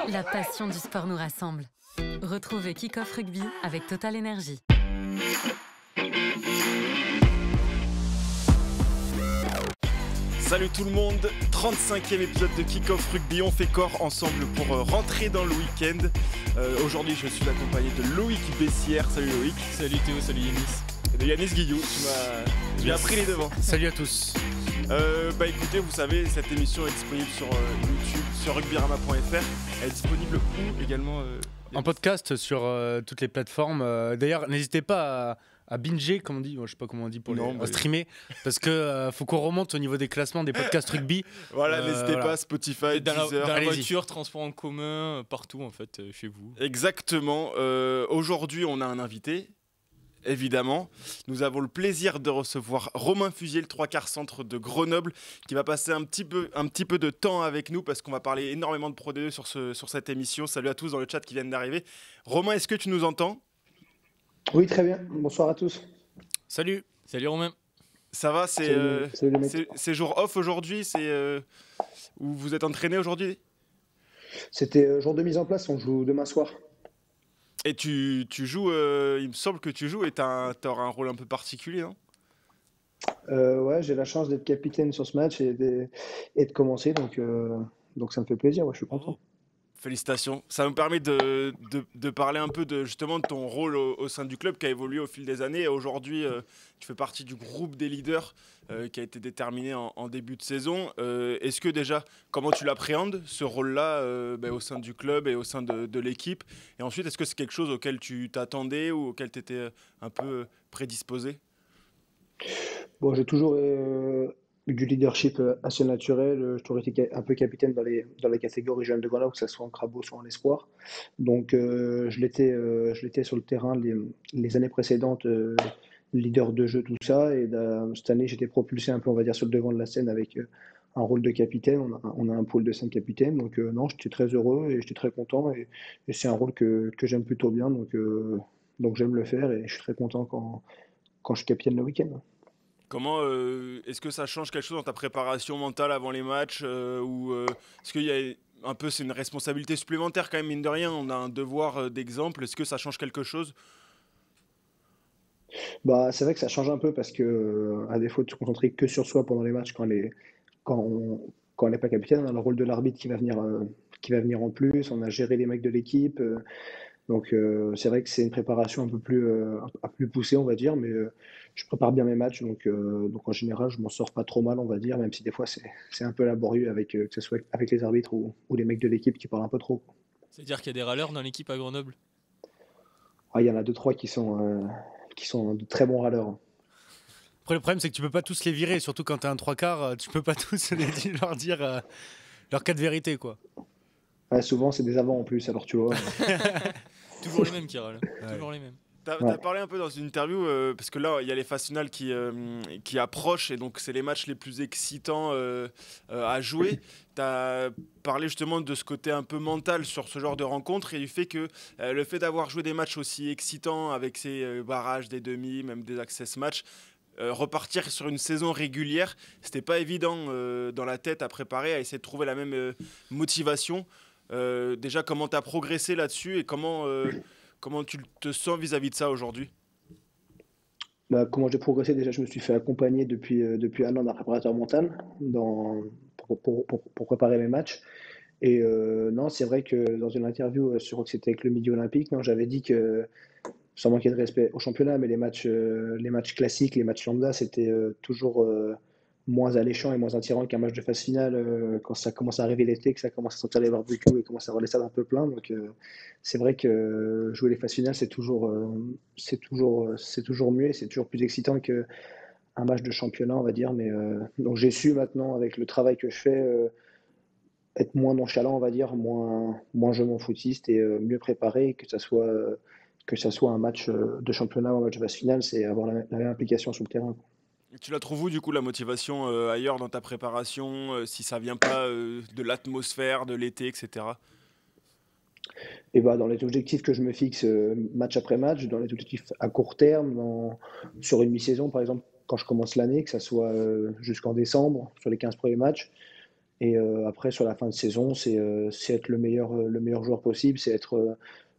La passion du sport nous rassemble. Retrouvez Kick-Off Rugby avec Total Energy. Salut tout le monde, 35e épisode de Kick-Off Rugby, on fait corps ensemble pour rentrer dans le week-end. Aujourd'hui je suis accompagné de Loïc Bessière, salut Loïc. Salut Théo, salut Yanis. Et de Yanis Guillou, tu m'as pris les devants. Salut à tous. Écoutez, vous savez, cette émission est disponible sur YouTube, sur rugbyrama.fr. Elle est disponible où également En podcast sur toutes les plateformes. D'ailleurs, n'hésitez pas à binger, comme on dit, je sais pas comment on dit pour streamer, parce que faut qu'on remonte au niveau des classements des podcasts rugby. Voilà, n'hésitez pas, Spotify, Deezer. Dans la voiture, transport en commun, partout en fait, chez vous. Exactement. Aujourd'hui, on a un invité. Évidemment, nous avons le plaisir de recevoir Romain Fusier, le 3/4 centre de Grenoble, qui va passer un petit peu de temps avec nous parce qu'on va parler énormément de Pro D2 sur cette émission. Salut à tous dans le chat qui viennent d'arriver. Romain, est-ce que tu nous entends ? Oui, très bien. Bonsoir à tous. Salut Romain. Ça va, c'est jour off aujourd'hui, où vous êtes entraîné aujourd'hui ? C'était jour de mise en place, on joue demain soir. Et tu joues, il me semble que tu joues et tu auras un rôle un peu particulier, non ? Ouais, j'ai la chance d'être capitaine sur ce match et de commencer, donc ça me fait plaisir, ouais, je suis content. Félicitations. Ça me permet de parler un peu justement de ton rôle au sein du club qui a évolué au fil des années. Et aujourd'hui, tu fais partie du groupe des leaders qui a été déterminé en début de saison. Est-ce que déjà, comment tu l'appréhendes, ce rôle-là, au sein du club et au sein de l'équipe ? Et ensuite, est-ce que c'est quelque chose auquel tu t'attendais ou auquel tu étais un peu prédisposé ? Bon, j'ai toujours eu du leadership assez naturel. J'ai toujours été un peu capitaine dans les catégories jeunes de Grenoble, que ce soit en Crabo, soit en Espoir. Donc, je l'étais sur le terrain les années précédentes, leader de jeu, tout ça. Et cette année, j'étais propulsé un peu, on va dire, sur le devant de la scène avec un rôle de capitaine. On a un pôle de 5 capitaines. Donc, non, j'étais très heureux et j'étais très content. Et c'est un rôle que j'aime plutôt bien. Donc, j'aime le faire et je suis très content quand je capitaine le week-end. Comment est-ce que ça change quelque chose dans ta préparation mentale avant les matchs ou est-ce qu'il y a un peu, c'est une responsabilité supplémentaire quand même, mine de rien, on a un devoir d'exemple, est-ce que ça change quelque chose ? Bah, c'est vrai que ça change un peu parce que à défaut de se concentrer que sur soi pendant les matchs, quand on n'est pas capitaine, on a le rôle de l'arbitre qui va venir en plus, on a géré les mecs de l'équipe. Donc c'est vrai que c'est une préparation un peu plus poussée, on va dire, mais je prépare bien mes matchs, donc en général, je m'en sors pas trop mal, on va dire, même si des fois c'est un peu laborieux que ce soit avec les arbitres ou les mecs de l'équipe qui parlent un peu trop. C'est-à-dire qu'il y a des râleurs dans l'équipe à Grenoble ? Il y en a 2-3 qui sont de très bons râleurs. Après, le problème, c'est que tu peux pas tous les virer, surtout quand tu as un 3/4, tu peux pas tous leur dire leur cas de vérité, quoi. Ouais, souvent, c'est des avants en plus, alors tu vois. Toujours les mêmes qui râlent. Ouais. Toujours les mêmes. T'as parlé un peu dans une interview, parce que là, il y a les phases finales qui approchent, et donc c'est les matchs les plus excitants à jouer. T'as parlé justement de ce côté un peu mental sur ce genre de rencontre, et du fait que le fait d'avoir joué des matchs aussi excitants avec ces barrages, des demi, même des access matchs, repartir sur une saison régulière, c'était pas évident dans la tête à préparer, à essayer de trouver la même motivation. Déjà, comment t'as progressé là-dessus et comment tu te sens vis-à-vis de ça aujourd'hui ? Comment j'ai progressé, déjà, je me suis fait accompagner depuis un an d'un préparateur mental pour préparer mes matchs. Et non, c'est vrai que dans une interview, je crois que c'était avec le Midi Olympique, non, j'avais dit que, sans manquer de respect au championnat, mais les matchs classiques, les matchs lambda, c'était toujours moins alléchant et moins attirant qu'un match de phase finale quand ça commence à arriver l'été, que ça commence à sortir les barbecues et commence à avoir les stades un peu pleins. Donc c'est vrai que jouer les phases finales, c'est toujours mieux et c'est toujours plus excitant qu'un match de championnat, on va dire. Mais donc j'ai su maintenant, avec le travail que je fais, être moins nonchalant, on va dire, moins je m'en foutiste et mieux préparé, que ça soit un match de championnat ou un match de phase finale, c'est avoir la même implication sur le terrain. Et tu la trouves où, du coup, la motivation ailleurs dans ta préparation, si ça vient pas de l'atmosphère, de l'été, etc. Et dans les objectifs que je me fixe match après match, dans les objectifs à court terme, sur une mi-saison par exemple, quand je commence l'année, que ça soit jusqu'en décembre, sur les 15 premiers matchs. Et après, sur la fin de saison, c'est être le meilleur joueur possible, c'est être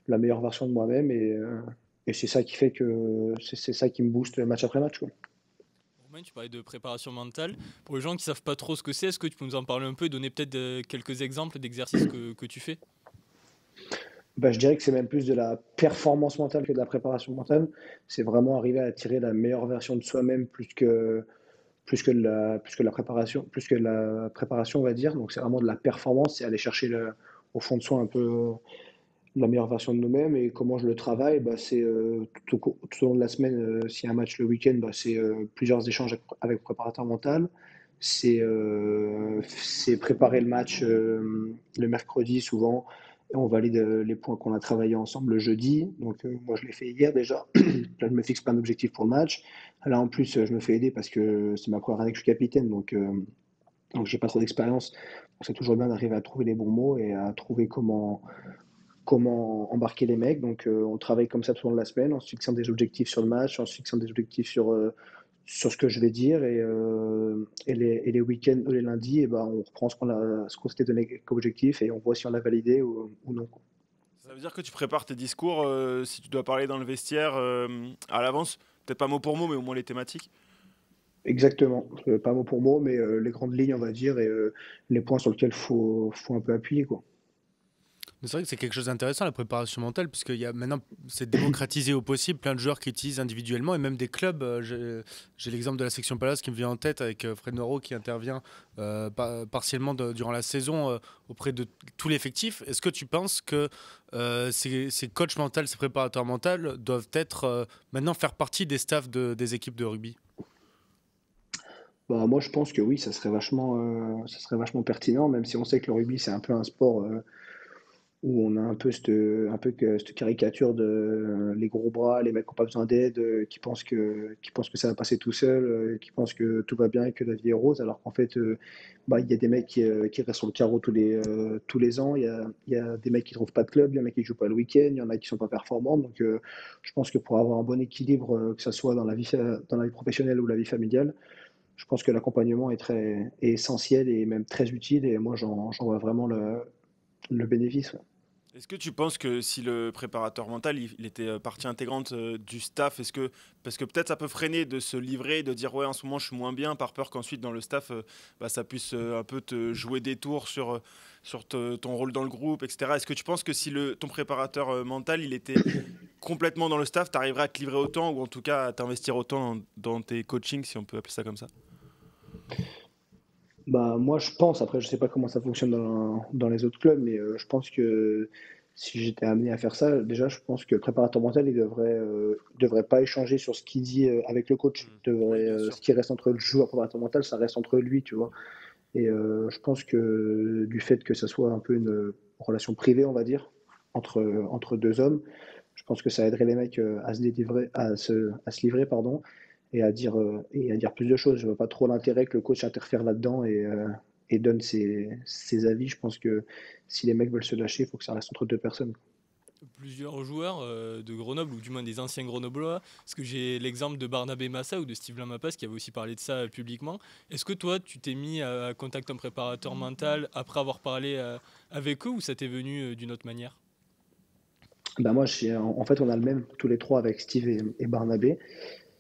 la meilleure version de moi-même. Et c'est ça qui fait que c'est ça qui me booste match après match, quoi. Romain, tu parlais de préparation mentale. Pour les gens qui ne savent pas trop ce que c'est, est-ce que tu peux nous en parler un peu et donner peut-être quelques exemples d'exercices que tu fais? Bah, je dirais que c'est même plus de la performance mentale que de la préparation mentale. C'est vraiment arriver à tirer la meilleure version de soi-même plus que la préparation, on va dire. Donc c'est vraiment de la performance, c'est aller chercher au fond de soi un peu la meilleure version de nous-mêmes. Et comment je le travaille, bah, c'est tout au long de la semaine, s'il y a un match le week-end, bah, c'est plusieurs échanges avec le préparateur mental. C'est préparer le match le mercredi souvent. Et on valide les points qu'on a travaillés ensemble le jeudi. Donc moi je l'ai fait hier déjà. Là je me fixe plein d'objectifs pour le match. Là en plus je me fais aider parce que c'est ma première année que je suis capitaine. Donc j'ai pas trop d'expérience. Donc c'est toujours bien d'arriver à trouver les bons mots et à trouver comment embarquer les mecs. Donc on travaille comme ça tout au long de la semaine en se fixant des objectifs sur le match, en se fixant des objectifs sur ce que je vais dire. Et les week-ends ou les lundis, et ben, on reprend ce qu'on s'était donné comme objectif et on voit si on l'a validé ou non. Ça veut dire que tu prépares tes discours si tu dois parler dans le vestiaire à l'avance, peut-être pas mot pour mot, mais au moins les thématiques. Exactement. Pas mot pour mot, mais les grandes lignes, on va dire, et les points sur lesquels faut un peu appuyer, quoi. Mais c'est vrai que c'est quelque chose d'intéressant, la préparation mentale, puisqu'il y a maintenant, c'est démocratisé au possible, plein de joueurs qui utilisent individuellement, et même des clubs. J'ai l'exemple de la section Palace qui me vient en tête avec Fred Noro qui intervient partiellement durant la saison auprès de tout l'effectif. Est-ce que tu penses que ces coachs mentaux, ces préparateurs mentaux doivent être maintenant faire partie des staffs des équipes de rugby? Bah, moi, je pense que oui, ça serait vachement pertinent, même si on sait que le rugby, c'est un peu un sport où on a cette caricature de les gros bras, les mecs qui n'ont pas besoin d'aide, qui pensent que ça va passer tout seul, qui pensent que tout va bien et que la vie est rose, alors qu'en fait, bah, il y a des mecs qui restent sur le carreau tous les ans, il y a des mecs qui ne trouvent pas de club, il y en a qui ne jouent pas le week-end, il y en a qui ne sont pas performants. Donc, je pense que pour avoir un bon équilibre, que ce soit dans la vie professionnelle ou la vie familiale, je pense que l'accompagnement est essentiel et même très utile. Et moi, j'en vois vraiment le bénéfice. Ouais. Est-ce que tu penses que si le préparateur mental il était partie intégrante du staff, parce que peut-être ça peut freiner de se livrer, de dire ouais en ce moment je suis moins bien, par peur qu'ensuite dans le staff bah, ça puisse un peu te jouer des tours sur ton rôle dans le groupe, etc. Est-ce que tu penses que si ton préparateur mental il était complètement dans le staff, tu arriverais à te livrer autant ou en tout cas à t'investir autant dans tes coachings, si on peut appeler ça comme ça? Bah, moi, je pense, après, je sais pas comment ça fonctionne dans les autres clubs, mais je pense que si j'étais amené à faire ça, déjà, je pense que le préparateur mental, devrait pas échanger sur ce qu'il dit avec le coach. Oui, bien Ce sûr. qui reste entre le joueur et le préparateur mental, ça reste entre lui, tu vois. Et je pense que du fait que ça soit un peu une relation privée, on va dire, entre deux hommes, je pense que ça aiderait les mecs à se livrer, pardon, et à dire plus de choses. Je vois pas trop l'intérêt que le coach interfère là-dedans et donne ses avis. Je pense que si les mecs veulent se lâcher, il faut que ça reste entre deux personnes. Plusieurs joueurs de Grenoble, ou du moins des anciens Grenoblois, parce que j'ai l'exemple de Barnabé Massa ou de Steve Lamapas qui avait aussi parlé de ça publiquement. Est-ce que toi, tu t'es mis à contacter un préparateur mental après avoir parlé avec eux, ou ça t'est venu d'une autre manière? Bah moi, en fait, on a le même tous les trois avec Steve et Barnabé.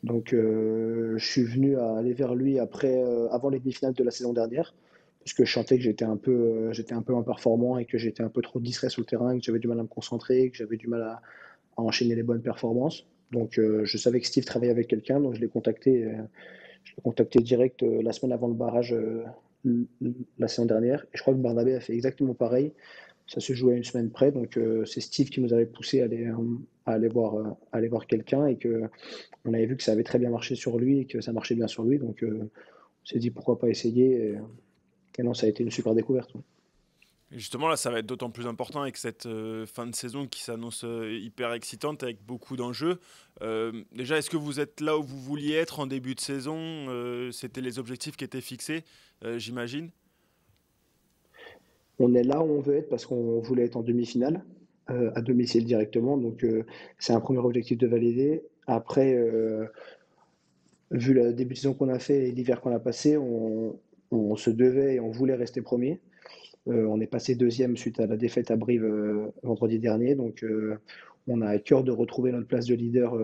Donc, je suis venu à aller vers lui avant les demi-finales de la saison dernière, parce que je sentais que j'étais un peu imperformant et que j'étais un peu trop distrait sur le terrain, que j'avais du mal à me concentrer, que j'avais du mal à enchaîner les bonnes performances. Donc, je savais que Steve travaillait avec quelqu'un, donc je l'ai contacté direct la semaine avant le barrage la saison dernière. Et je crois que Barnabé a fait exactement pareil. Ça se jouait à une semaine près, donc c'est Steve qui nous avait poussé à aller voir quelqu'un et que on avait vu que ça avait très bien marché sur lui et que ça marchait bien sur lui, donc on s'est dit pourquoi pas essayer. Et non, ça a été une super découverte. Ouais. Et justement, là, ça va être d'autant plus important avec cette fin de saison qui s'annonce hyper excitante avec beaucoup d'enjeux. Déjà, est-ce que vous êtes là où vous vouliez être en début de saison? C'était les objectifs qui étaient fixés, j'imagine. On est là où on veut être parce qu'on voulait être en demi-finale, à domicile directement, donc c'est un premier objectif de valider. Après, vu le début de saison qu'on a fait et l'hiver qu'on a passé, on se devait et on voulait rester premier. On est passé deuxième suite à la défaite à Brive vendredi dernier. Donc, on a à cœur de retrouver notre place de leader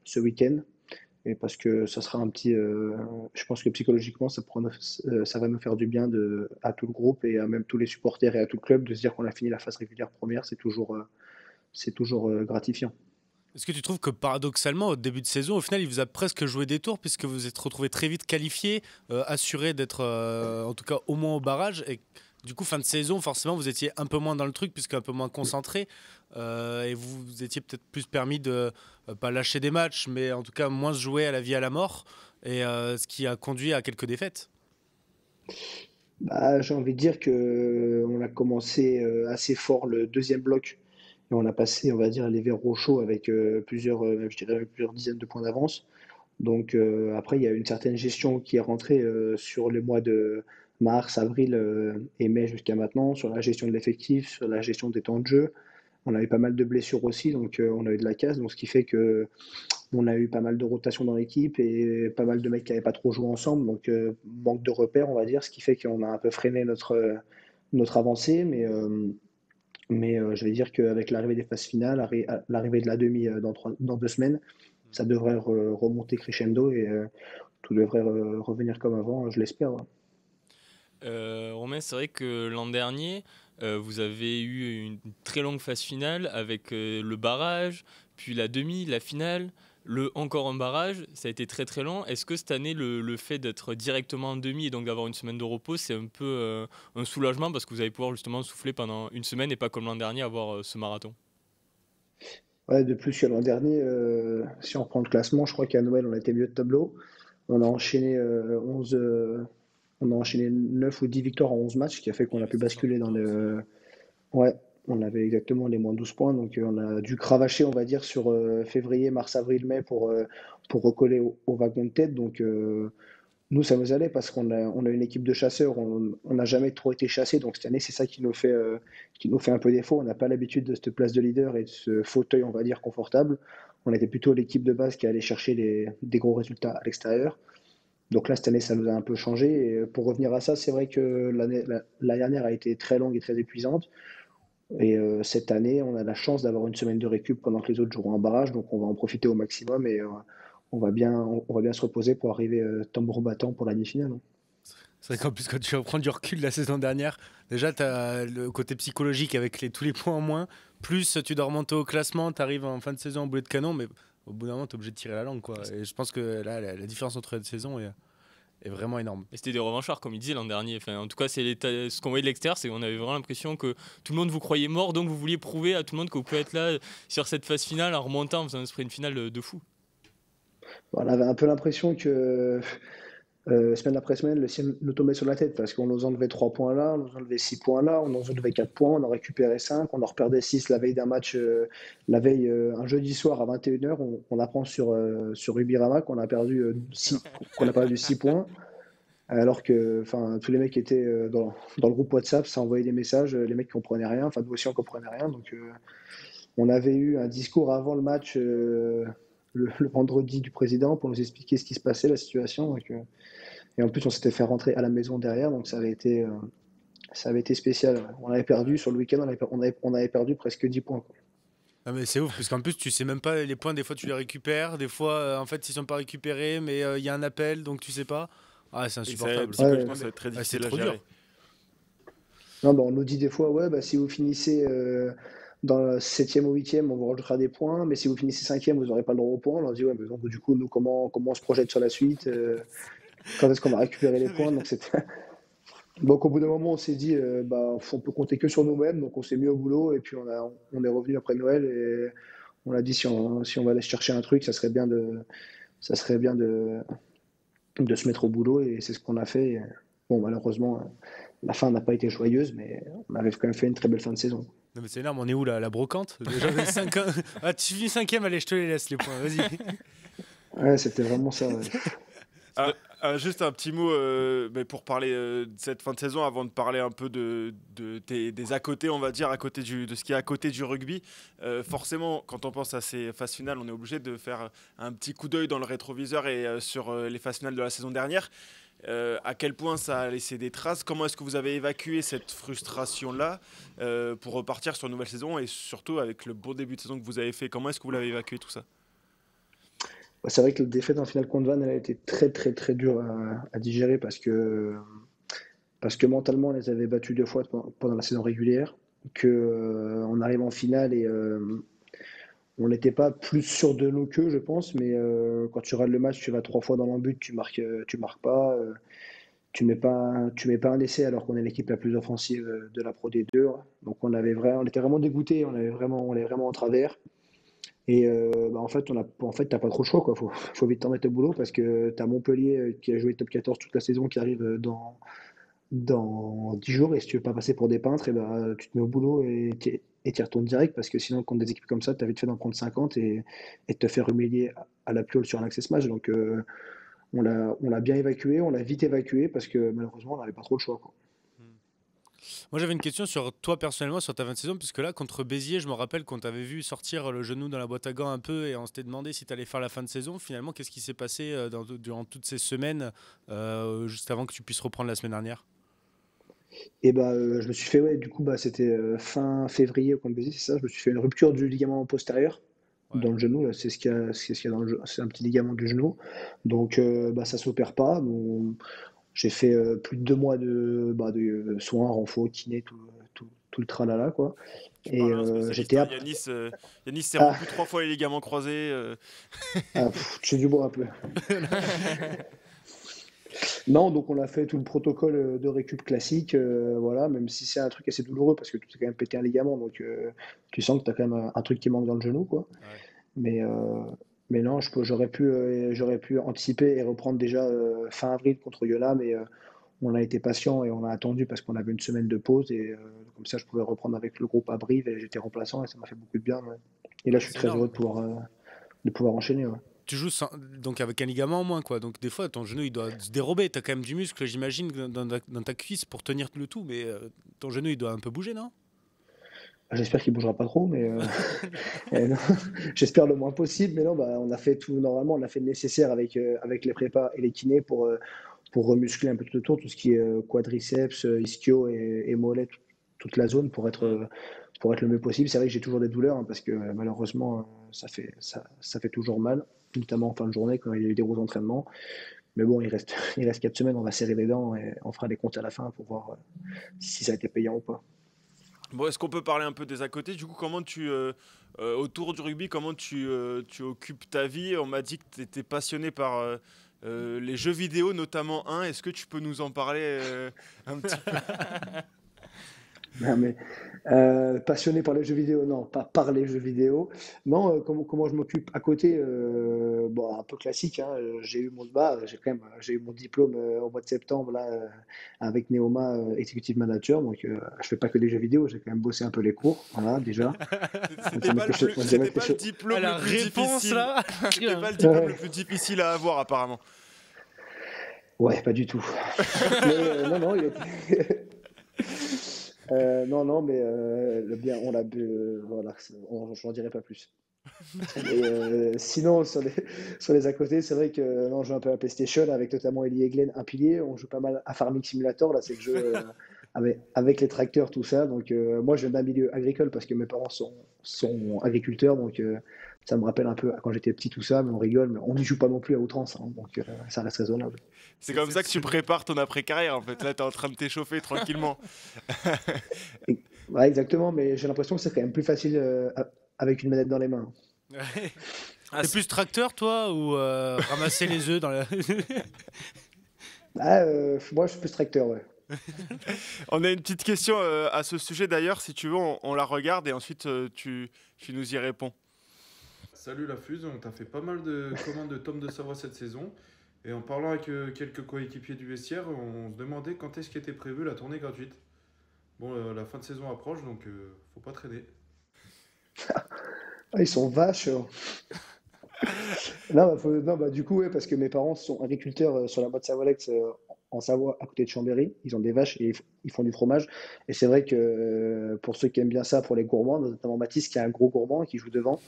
ce week-end. Et parce que ça sera un petit. Je pense que psychologiquement, ça va nous faire du bien à tout le groupe et à même tous les supporters et à tout le club de se dire qu'on a fini la phase régulière première. C'est toujours gratifiant. Est-ce que tu trouves que paradoxalement, au début de saison, au final, il vous a presque joué des tours puisque vous êtes retrouvé très vite qualifié, assuré d'être en tout cas au moins au barrage et du coup, fin de saison, forcément, vous étiez un peu moins dans le truc puisque un peu moins concentré et vous étiez peut-être plus permis de pas lâcher des matchs, mais en tout cas moins se jouer à la vie à la mort et ce qui a conduit à quelques défaites. Bah, j'ai envie de dire que on a commencé assez fort le deuxième bloc et on a passé, on va dire, les verrous chauds avec je dirais plusieurs dizaines de points d'avance. Donc après, il y a une certaine gestion qui est rentrée sur les mois de mars, avril et mai jusqu'à maintenant, sur la gestion de l'effectif, sur la gestion des temps de jeu. On a eu pas mal de blessures aussi, donc on a eu de la casse, donc ce qui fait que on a eu pas mal de rotation dans l'équipe et pas mal de mecs qui n'avaient pas trop joué ensemble, donc manque de repères, on va dire, ce qui fait qu'on a un peu freiné notre avancée, mais je vais dire qu'avec l'arrivée des phases finales, l'arrivée de la demi dans 2 semaines, ça devrait remonter crescendo et tout devrait revenir comme avant, je l'espère. Ouais. Romain, c'est vrai que l'an dernier, vous avez eu une très longue phase finale avec le barrage, puis la demi, la finale, encore un barrage. Ça a été très très long. Est-ce que cette année, le fait d'être directement en demi et donc d'avoir une semaine de repos, c'est un peu un soulagement parce que vous allez pouvoir justement souffler pendant une semaine et pas comme l'an dernier avoir ce marathon? Ouais, de plus que l'an dernier, si on reprend le classement, je crois qu'à Noël, on a été mieux de tableau. On a enchaîné 11, on a enchaîné 9 ou 10 victoires en 11 matchs, ce qui a fait qu'on a pu basculer dans le. Ouais, on avait exactement les moins 12 points, donc on a dû cravacher, on va dire, sur février, mars, avril, mai pour recoller au wagon de tête. Donc nous, ça nous allait parce qu'on a une équipe de chasseurs, on n'a jamais trop été chassés, donc cette année, c'est ça qui nous fait un peu défaut. On n'a pas l'habitude de cette place de leader et de ce fauteuil, on va dire, confortable. On était plutôt l'équipe de base qui allait chercher des gros résultats à l'extérieur. Donc là, cette année, ça nous a un peu changé. Et pour revenir à ça, c'est vrai que la dernière a été très longue et très épuisante. Et cette année, on a la chance d'avoir une semaine de récup pendant que les autres joueront en barrage. Donc on va en profiter au maximum et on va bien se reposer pour arriver tambour battant pour la demi-finale. C'est vrai qu'en plus, quand tu vas prendre du recul la saison dernière, déjà, tu as le côté psychologique avec tous les points en moins. Plus tu dois remonter au classement, tu arrives en fin de saison en boulet de canon, mais au bout d'un moment, tu es obligé de tirer la langue. Quoi. Et je pense que là, la différence entre les deux saisons est vraiment énorme. Et c'était des revanchards, comme il disait l'an dernier. Enfin, en tout cas, ce qu'on voyait de l'extérieur, c'est qu'on avait vraiment l'impression que tout le monde vous croyait mort, donc vous vouliez prouver à tout le monde que vous pouvez être là sur cette phase finale en remontant, en faisant un sprint finale de fou. On avait un peu l'impression que semaine après semaine, le ciel nous tombait sur la tête parce qu'on nous enlevait 3 points là, on nous enlevait 6 points là, on nous enlevait 4 points, on en récupérait 5, on en reperdait 6 la veille d'un match, un jeudi soir à 21h, on apprend sur Ubirama qu'on a perdu 6 points, alors que tous les mecs qui étaient dans le groupe WhatsApp, ça envoyait des messages, les mecs comprenaient rien, enfin nous aussi on comprenait rien, donc on avait eu un discours avant le match le vendredi du président pour nous expliquer ce qui se passait, la situation. Donc, et en plus, on s'était fait rentrer à la maison derrière, donc ça avait été spécial. Ouais. On avait perdu sur le week-end, on avait perdu presque 10 points. Quoi. Ah mais c'est ouf, parce qu'en plus, tu sais même pas les points, des fois tu les récupères, des fois, en fait, ils sont pas récupérés, mais il y a un appel, donc tu sais pas. Ah, c'est insupportable. Psychologiquement, ça va être très difficile à gérer. Dur. Non, on nous dit des fois, ouais, bah, si vous finissez dans le 7e ou 8e, on vous rajoutera des points, mais si vous finissez 5e, vous n'aurez pas le droit aux points. On leur dit, ouais, mais donc, du coup, nous, comment on se projette sur la suite quand est-ce qu'on va récupérer les points donc, au bout d'un moment, on s'est dit, on peut compter que sur nous-mêmes, donc on s'est mis au boulot, et puis on est revenu après Noël, et on a dit, si on va aller chercher un truc, ça serait bien de se mettre au boulot, et c'est ce qu'on a fait. Et, bon, malheureusement, la fin n'a pas été joyeuse, mais on avait quand même fait une très belle fin de saison. Non mais c'est énorme, on est où là, la brocante? Déjà 5 ans. Ah, tu finis 5e, allez, je te les laisse les points, vas-y. Ouais, c'était vraiment ça. Ouais. Juste un petit mot mais pour parler de cette fin de saison, avant de parler un peu des à côté, on va dire, de ce qui est à côté du rugby. Forcément, quand on pense à ces phases finales, on est obligé de faire un petit coup d'œil dans le rétroviseur et sur les phases finales de la saison dernière. À quel point ça a laissé des traces? Comment est-ce que vous avez évacué cette frustration-là pour repartir sur une nouvelle saison et surtout avec le bon début de saison que vous avez fait? Comment est-ce que vous l'avez évacué tout ça? Ouais, c'est vrai que la défaite en finale contre Vannes, elle a été très très très dure à digérer parce que mentalement, on les avait battus 2 fois pendant la saison régulière, que on arrive en finale et on n'était pas plus sûr de nous qu'eux, je pense, mais quand tu regardes le match, tu vas 3 fois dans l'embut, tu marques pas, tu mets pas un essai alors qu'on est l'équipe la plus offensive de la Pro D2. Donc on était vraiment dégoûtés, on est vraiment en travers. Et en fait, t'as pas trop le choix, quoi. Faut vite t'en mettre au boulot parce que t'as Montpellier qui a joué top 14 toute la saison, qui arrive dans 10 jours. Et si tu veux pas passer pour des peintres, et ben, tu te mets au boulot et t'y retournes direct parce que sinon, contre des équipes comme ça, t'as vite fait d'en prendre 50 et de te faire humilier à la piole sur un access match. Donc, on l'a bien évacué, on l'a vite évacué parce que malheureusement, on n'avait pas trop le choix, quoi. Moi, j'avais une question sur toi personnellement, sur ta fin de saison, puisque là, contre Béziers, je me rappelle qu'on t'avait vu sortir le genou dans la boîte à gants un peu et on s'était demandé si tu allais faire la fin de saison. Finalement, qu'est-ce qui s'est passé durant toutes ces semaines, juste avant que tu puisses reprendre la semaine dernière? Et bah, je me suis fait, ouais, du coup, bah, c'était fin février contre Béziers, c'est ça. Je me suis fait une rupture du ligament postérieur Ouais. dans le genou. Là, c'est ce qu'il y a dans c'est un petit ligament du genou. Donc, bah, ça s'opère pas. Bon, j'ai fait plus de 2 mois de soins, renfo, kiné, tout le tralala, quoi. Tu Et parles à un spécialiste, j'étais hein. apte. Yanis s'est Ah, rompu 3 fois les ligaments croisés. je fais du bois un peu. Non, donc on a fait tout le protocole de récup classique, voilà, même si c'est un truc assez douloureux parce que tu t'es quand même pété un ligament, donc tu sens que tu as quand même un truc qui manque dans le genou, quoi. Ouais. Mais, mais non, j'aurais pu anticiper et reprendre déjà fin avril contre Yola, mais on a été patient et on a attendu parce qu'on avait une semaine de pause et comme ça je pouvais reprendre avec le groupe à Brive et j'étais remplaçant et ça m'a fait beaucoup de bien. Ouais. Et là, Ouais, je suis c'est très heureux énorme. de pouvoir enchaîner. Ouais. Tu joues donc avec un ligament en moins, quoi. Donc des fois, ton genou, il doit se dérober. Tu as quand même du muscle, j'imagine, dans ta cuisse pour tenir le tout, mais ton genou, il doit un peu bouger, non? J'espère qu'il bougera pas trop, mais non, j'espère le moins possible. Mais non, bah, on a fait tout normalement, on a fait le nécessaire avec les prépas et les kinés pour remuscler un peu tout autour, tout ce qui est quadriceps, ischio et mollet, toute la zone pour être le mieux possible. C'est vrai que j'ai toujours des douleurs hein, parce que malheureusement, ça fait toujours mal, notamment en fin de journée quand il y a eu des gros entraînements. Mais bon, il reste 4 semaines, on va serrer les dents et on fera les comptes à la fin pour voir si ça a été payant ou pas. Bon, est-ce qu'on peut parler un peu des à côté? Du coup, autour du rugby, comment tu occupes ta vie? On m'a dit que tu étais passionné par les jeux vidéo, notamment un. Est-ce que tu peux nous en parler un petit peu? Non, mais passionné par les jeux vidéo, non, pas par les jeux vidéo. Non, comment je m'occupe à côté, bon, un peu classique, hein, j'ai eu mon diplôme au mois de septembre là, avec Neoma Executive Manager, donc je fais pas que des jeux vidéo, j'ai quand même bossé un peu les cours, voilà déjà. On C'était sait pas mettre le les choses, plus, on sait c'était mettre les pas le choses. diplôme La le plus réponse, difficile. là. C'était pas le diplôme le Ouais, plus difficile à avoir, apparemment. ouais, pas du tout. Mais non, non, il était. Non, non, mais bien, on l'a bu, voilà, je n'en dirai pas plus. Et sinon, sur les à côté, c'est vrai que non, je joue un peu à la PlayStation avec notamment Ellie Eglen, un pilier. On joue pas mal à Farming Simulator, là, c'est le jeu avec les tracteurs, tout ça. Donc, moi, je viens d'un milieu agricole parce que mes parents sont agriculteurs. Donc, ça me rappelle un peu quand j'étais petit, tout ça, mais on rigole, mais on n'y joue pas non plus à outrance, hein, donc, ça reste raisonnable. C'est comme ça que tu prépares ton après-carrière, en fait. Là, tu es en train de t'échauffer tranquillement. Ouais, exactement, mais j'ai l'impression que c'est quand même plus facile avec une manette dans les mains. Ouais. Ah, T'es plus tracteur, toi, ou ramasser les œufs dans la... Ah, moi, je suis plus tracteur, ouais. on a une petite question à ce sujet, d'ailleurs. Si tu veux, on la regarde et ensuite tu nous y réponds. Salut la Fuse, on t'a fait pas mal de commandes de tomes de Savoie cette saison. Et en parlant avec quelques coéquipiers du vestiaire, on se demandait quand est-ce qu'était prévue la tournée gratuite. Bon, la fin de saison approche, donc faut pas traîner. Ah, ils sont vaches. Non, du coup, ouais, parce que mes parents sont agriculteurs sur la boîte Savolex en Savoie, à côté de Chambéry. Ils ont des vaches et ils font du fromage. Et c'est vrai que pour ceux qui aiment bien ça, pour les gourmands, notamment Mathis, qui est un gros gourmand, qui joue devant.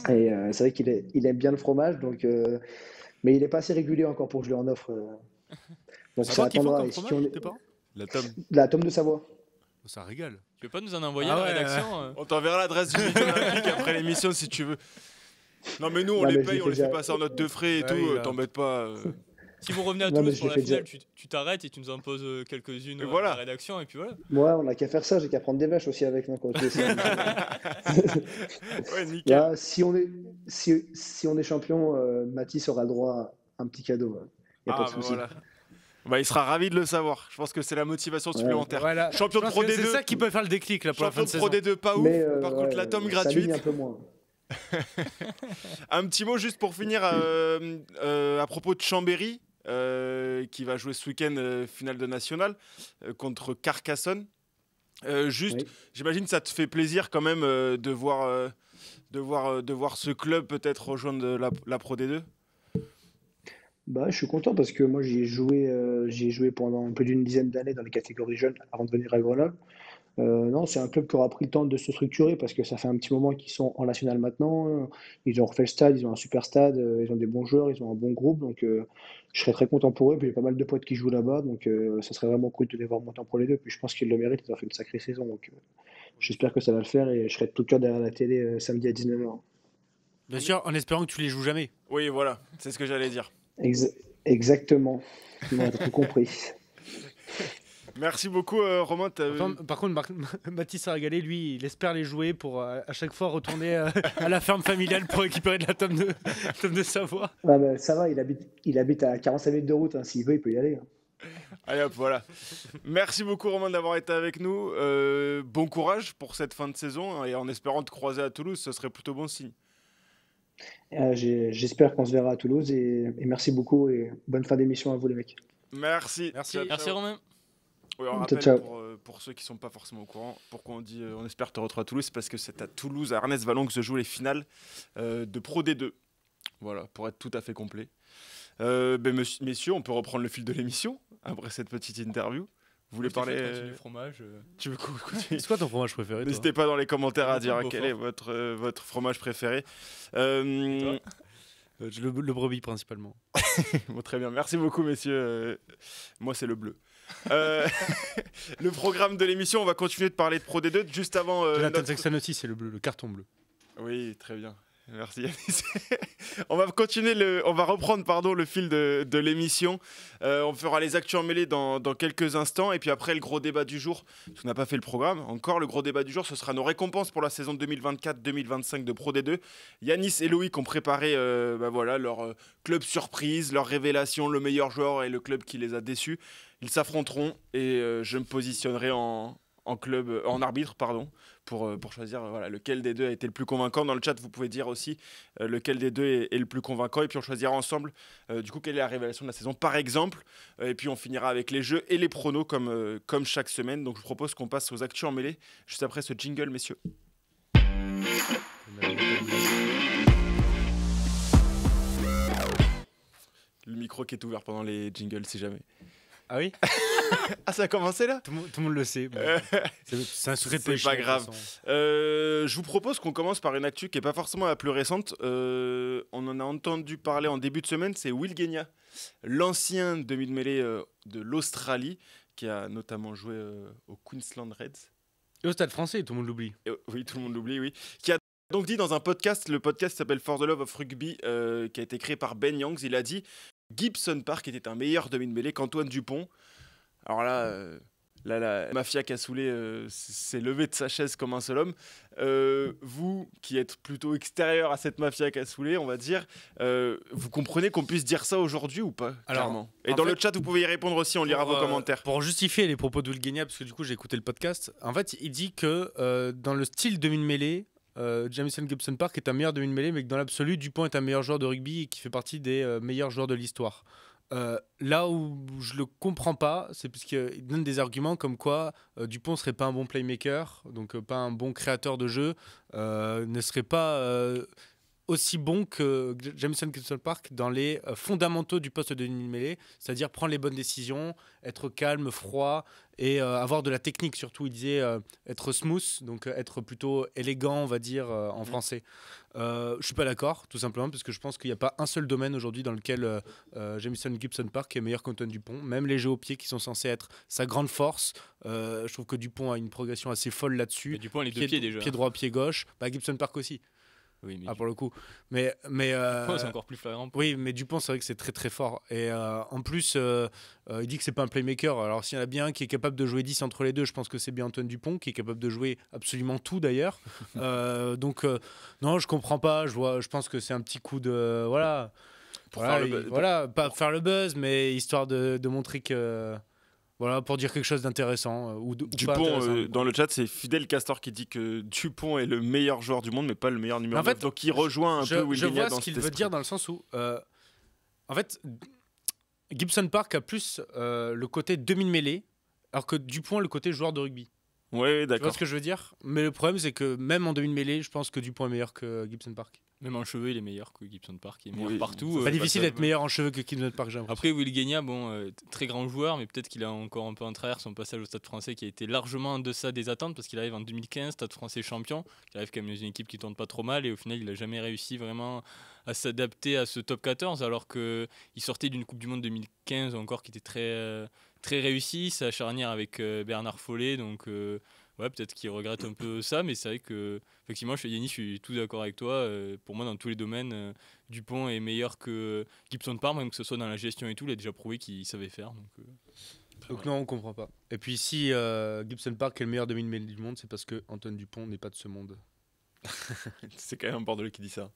Et c'est vrai il aime bien le fromage, mais il n'est pas assez régulier encore pour que je lui en offre. Donc C'est ça quoi qu'ils font attendra. comme Et si fromage, tes parents? La tome. La tome de Savoie. Ça régale. Tu veux pas nous en envoyer Ah à la ouais, rédaction On t'enverra l'adresse du Midi Olympique après l'émission si tu veux. Non mais nous on Non, les mais je paye, l'ai on fait les fait déjà. passer en note de frais et Bah tout, oui, là. t'embête pas. Si vous revenez à Non, mais Toulouse je pour l'ai la fait finale, déjà. tu t'arrêtes et tu nous en poses quelques-unes Et à voilà. la rédaction et puis voilà. Ouais, on n'a qu'à faire ça. J'ai qu'à prendre des vaches aussi avec. Donc, ok, Ouais, nickel. là, si on est champion, Mathis aura le droit à un petit cadeau. Il n'y a pas Ah de bah souci. voilà. Bah, il sera ravi de le savoir. Je pense que c'est la motivation Ouais. supplémentaire. Voilà. Champion Je de pense Pro que c'est D2. ça qui peut faire le déclic là, pour la fin Champion de de Pro saison. D2 pas ouf. Mais Par contre la tome ça ligne gratuite. un peu moins. Un petit mot juste pour finir à propos de Chambéry qui va jouer ce week-end finale de national contre Carcassonne. Juste, Oui. j'imagine que ça te fait plaisir quand même de voir ce club peut-être rejoindre la Pro D2. Bah, je suis content parce que moi j'y ai joué pendant plus d'une dizaine d'années dans les catégories jeunes avant de venir à Grenoble. Non, c'est un club qui aura pris le temps de se structurer parce que ça fait un petit moment qu'ils sont en national maintenant. Ils ont refait le stade, ils ont un super stade, ils ont des bons joueurs, ils ont un bon groupe. Donc je serais très content pour eux. Puis il y a pas mal de potes qui jouent là-bas. Donc ça serait vraiment cool de les voir monter en Pro les deux. Puis je pense qu'ils le méritent, ils ont fait une sacrée saison. Donc j'espère que ça va le faire et je serai de tout cœur derrière la télé samedi à 19h. Bien sûr, en espérant que tu les joues jamais. Oui, voilà, c'est ce que j'allais dire. Exactement. On a tout compris. Merci beaucoup, Romain. Par contre, Mathis a régalé, lui, il espère les jouer pour à chaque fois retourner à la ferme familiale pour récupérer de la tome de Savoie. Ah bah, ça va, il habite à 45 minutes de route. S'il veut, il peut y aller. Allez hop, voilà. Merci beaucoup, Romain, d'avoir été avec nous. Bon courage pour cette fin de saison et en espérant te croiser à Toulouse, ce serait plutôt bon signe. J'espère qu'on se verra à Toulouse et merci beaucoup et bonne fin d'émission à vous les mecs. Merci. Merci. Ciao, Merci ciao. Romain. Oui, on Ciao, rappelle ciao. pour ceux qui ne sont pas forcément au courant, pourquoi on dit on espère te retrouver à Toulouse, c'est parce que c'est à Toulouse, à Ernest Vallon, que se jouent les finales de Pro D2. Voilà, pour être tout à fait complet. Messieurs, on peut reprendre le fil de l'émission après cette petite interview. Vous voulez parler Du fromage. Tu veux continuer? C'est quoi ton fromage préféré, toi? N'hésitez pas dans les commentaires à dire Beaufort. quel est votre fromage préféré. Le brebis principalement. Bon, très bien, merci beaucoup messieurs. Moi c'est le bleu. Le programme de l'émission, on va continuer de parler de Pro D2 juste avant. Jonathan notre- Sexton aussi, c'est le bleu, le carton bleu. Oui, très bien. Merci Yanis. On va reprendre le fil de l'émission. On fera les actus en mêlée dans quelques instants. Et puis après, le gros débat du jour. Parce qu'on n'a pas fait le programme. Encore, le gros débat du jour, ce sera nos récompenses pour la saison 2024-2025 de Pro D2. Yanis et Loïc ont préparé leur club surprise, leur révélation, le meilleur joueur et le club qui les a déçus. Ils s'affronteront et je me positionnerai en arbitre, pour choisir lequel des deux a été le plus convaincant. Dans le chat, vous pouvez dire aussi lequel des deux est le plus convaincant. Et puis on choisira ensemble, du coup, quelle est la révélation de la saison, par exemple. Et puis on finira avec les jeux et les pronos comme chaque semaine. Donc je propose qu'on passe aux actus en mêlée, juste après ce jingle, messieurs. Le micro qui est ouvert pendant les jingles, si jamais. Ah oui? Ah, ça a commencé là? Tout le monde le sait. C'est un secret de C'est péché, pas de toute grave. façon. Je vous propose qu'on commence par une actu qui n'est pas forcément la plus récente. On en a entendu parler en début de semaine, c'est Will Genia, l'ancien demi-de-mêlée de l'Australie, qui a notamment joué au Queensland Reds. Et au stade français, tout le monde l'oublie. Oui, tout le monde l'oublie, oui. Qui a donc dit dans un podcast, le podcast s'appelle For the Love of Rugby, qui a été créé par Ben Youngs, il a dit Gibson Park était un meilleur demi-de-mêlée qu'Antoine Dupont. Alors là, la mafia cassoulet s'est levée de sa chaise comme un seul homme. Vous, qui êtes plutôt extérieur à cette mafia cassoulet, on va dire, vous comprenez qu'on puisse dire ça aujourd'hui ou pas? Alors, clairement. Et en dans fait, le chat, vous pouvez y répondre aussi, on lira vos commentaires. Pour justifier les propos de Will Genia, parce que du coup j'ai écouté le podcast, en fait il dit que dans le style demi-mêlée, Jamison Gibson Park est un meilleur demi-mêlée, mais que dans l'absolu, Dupont est un meilleur joueur de rugby et qui fait partie des meilleurs joueurs de l'histoire. Là où je le comprends pas, c'est parce qu'il donne des arguments comme quoi Dupont serait pas un bon playmaker, donc pas un bon créateur de jeu, ne serait pas aussi bon que Jamison Gibson Park dans les fondamentaux du poste de demi-mêlée, c'est-à-dire prendre les bonnes décisions, être calme, froid et avoir de la technique surtout. Il disait être smooth, donc être plutôt élégant, on va dire en français. Je suis pas d'accord, tout simplement, parce que je pense qu'il n'y a pas un seul domaine aujourd'hui dans lequel Jamison Gibson Park est meilleur qu'Antoine Dupont. Même les jeux au pied qui sont censés être sa grande force, je trouve que Dupont a une progression assez folle là-dessus. Et Dupont a les deux pieds déjà. Pied droit, pied gauche. Gibson Park aussi. Oui, mais Pour le coup. Mais Dupont, c'est encore plus flagrant. Oui, mais Dupont, c'est vrai que c'est très très fort. Et en plus, il dit que c'est pas un playmaker. Alors s'il y en a bien un qui est capable de jouer 10 entre les deux, je pense que c'est bien Antoine Dupont, qui est capable de jouer absolument tout d'ailleurs. Donc non, je comprends pas. Je pense que c'est un petit coup de pas faire le buzz, mais histoire de montrer que. Voilà, pour dire quelque chose d'intéressant. Dupont, dans le chat, c'est Fidel Castor qui dit que Dupont est le meilleur joueur du monde, mais pas le meilleur numéro 9. Donc il rejoint un peu Will Je Gagna vois dans ce qu'il cet veut esprit. dire dans le sens où, en fait, Gibson Park a plus le côté demi-mêlée, alors que Dupont a le côté joueur de rugby. Ouais, Tu vois d'accord. ce que je veux dire? Mais le problème, c'est que même en demi-mêlée, je pense que Dupont est meilleur que Gibson Park. Même en cheveux, il est meilleur que Gibson Park. Il est meilleur Oui, partout. C'est pas difficile ça, d'être meilleur en cheveux que Gibson Park, j'ai l'impression. Après, Will Gagna, très grand joueur, mais peut-être qu'il a encore un peu en travers son passage au Stade français qui a été largement en deçà des attentes parce qu'il arrive en 2015, Stade français champion. Il arrive quand même dans une équipe qui tourne pas trop mal et au final, il n'a jamais réussi vraiment à s'adapter à ce top 14 alors qu'il sortait d'une Coupe du Monde 2015 encore qui était très, très réussie. Sa charnière avec Bernard Follet, donc ouais, peut-être qu'il regrette un peu ça, mais c'est vrai que effectivement, Yannis, je suis tout d'accord avec toi. Pour moi, dans tous les domaines, Dupont est meilleur que Gibson Park, même que ce soit dans la gestion et tout. Il a déjà prouvé qu'il savait faire. Donc non, on comprend pas. Et puis si Gibson Park est le meilleur demi-mêlée du monde, c'est parce que Antoine Dupont n'est pas de ce monde. C'est quand même un Bordelais qui dit ça.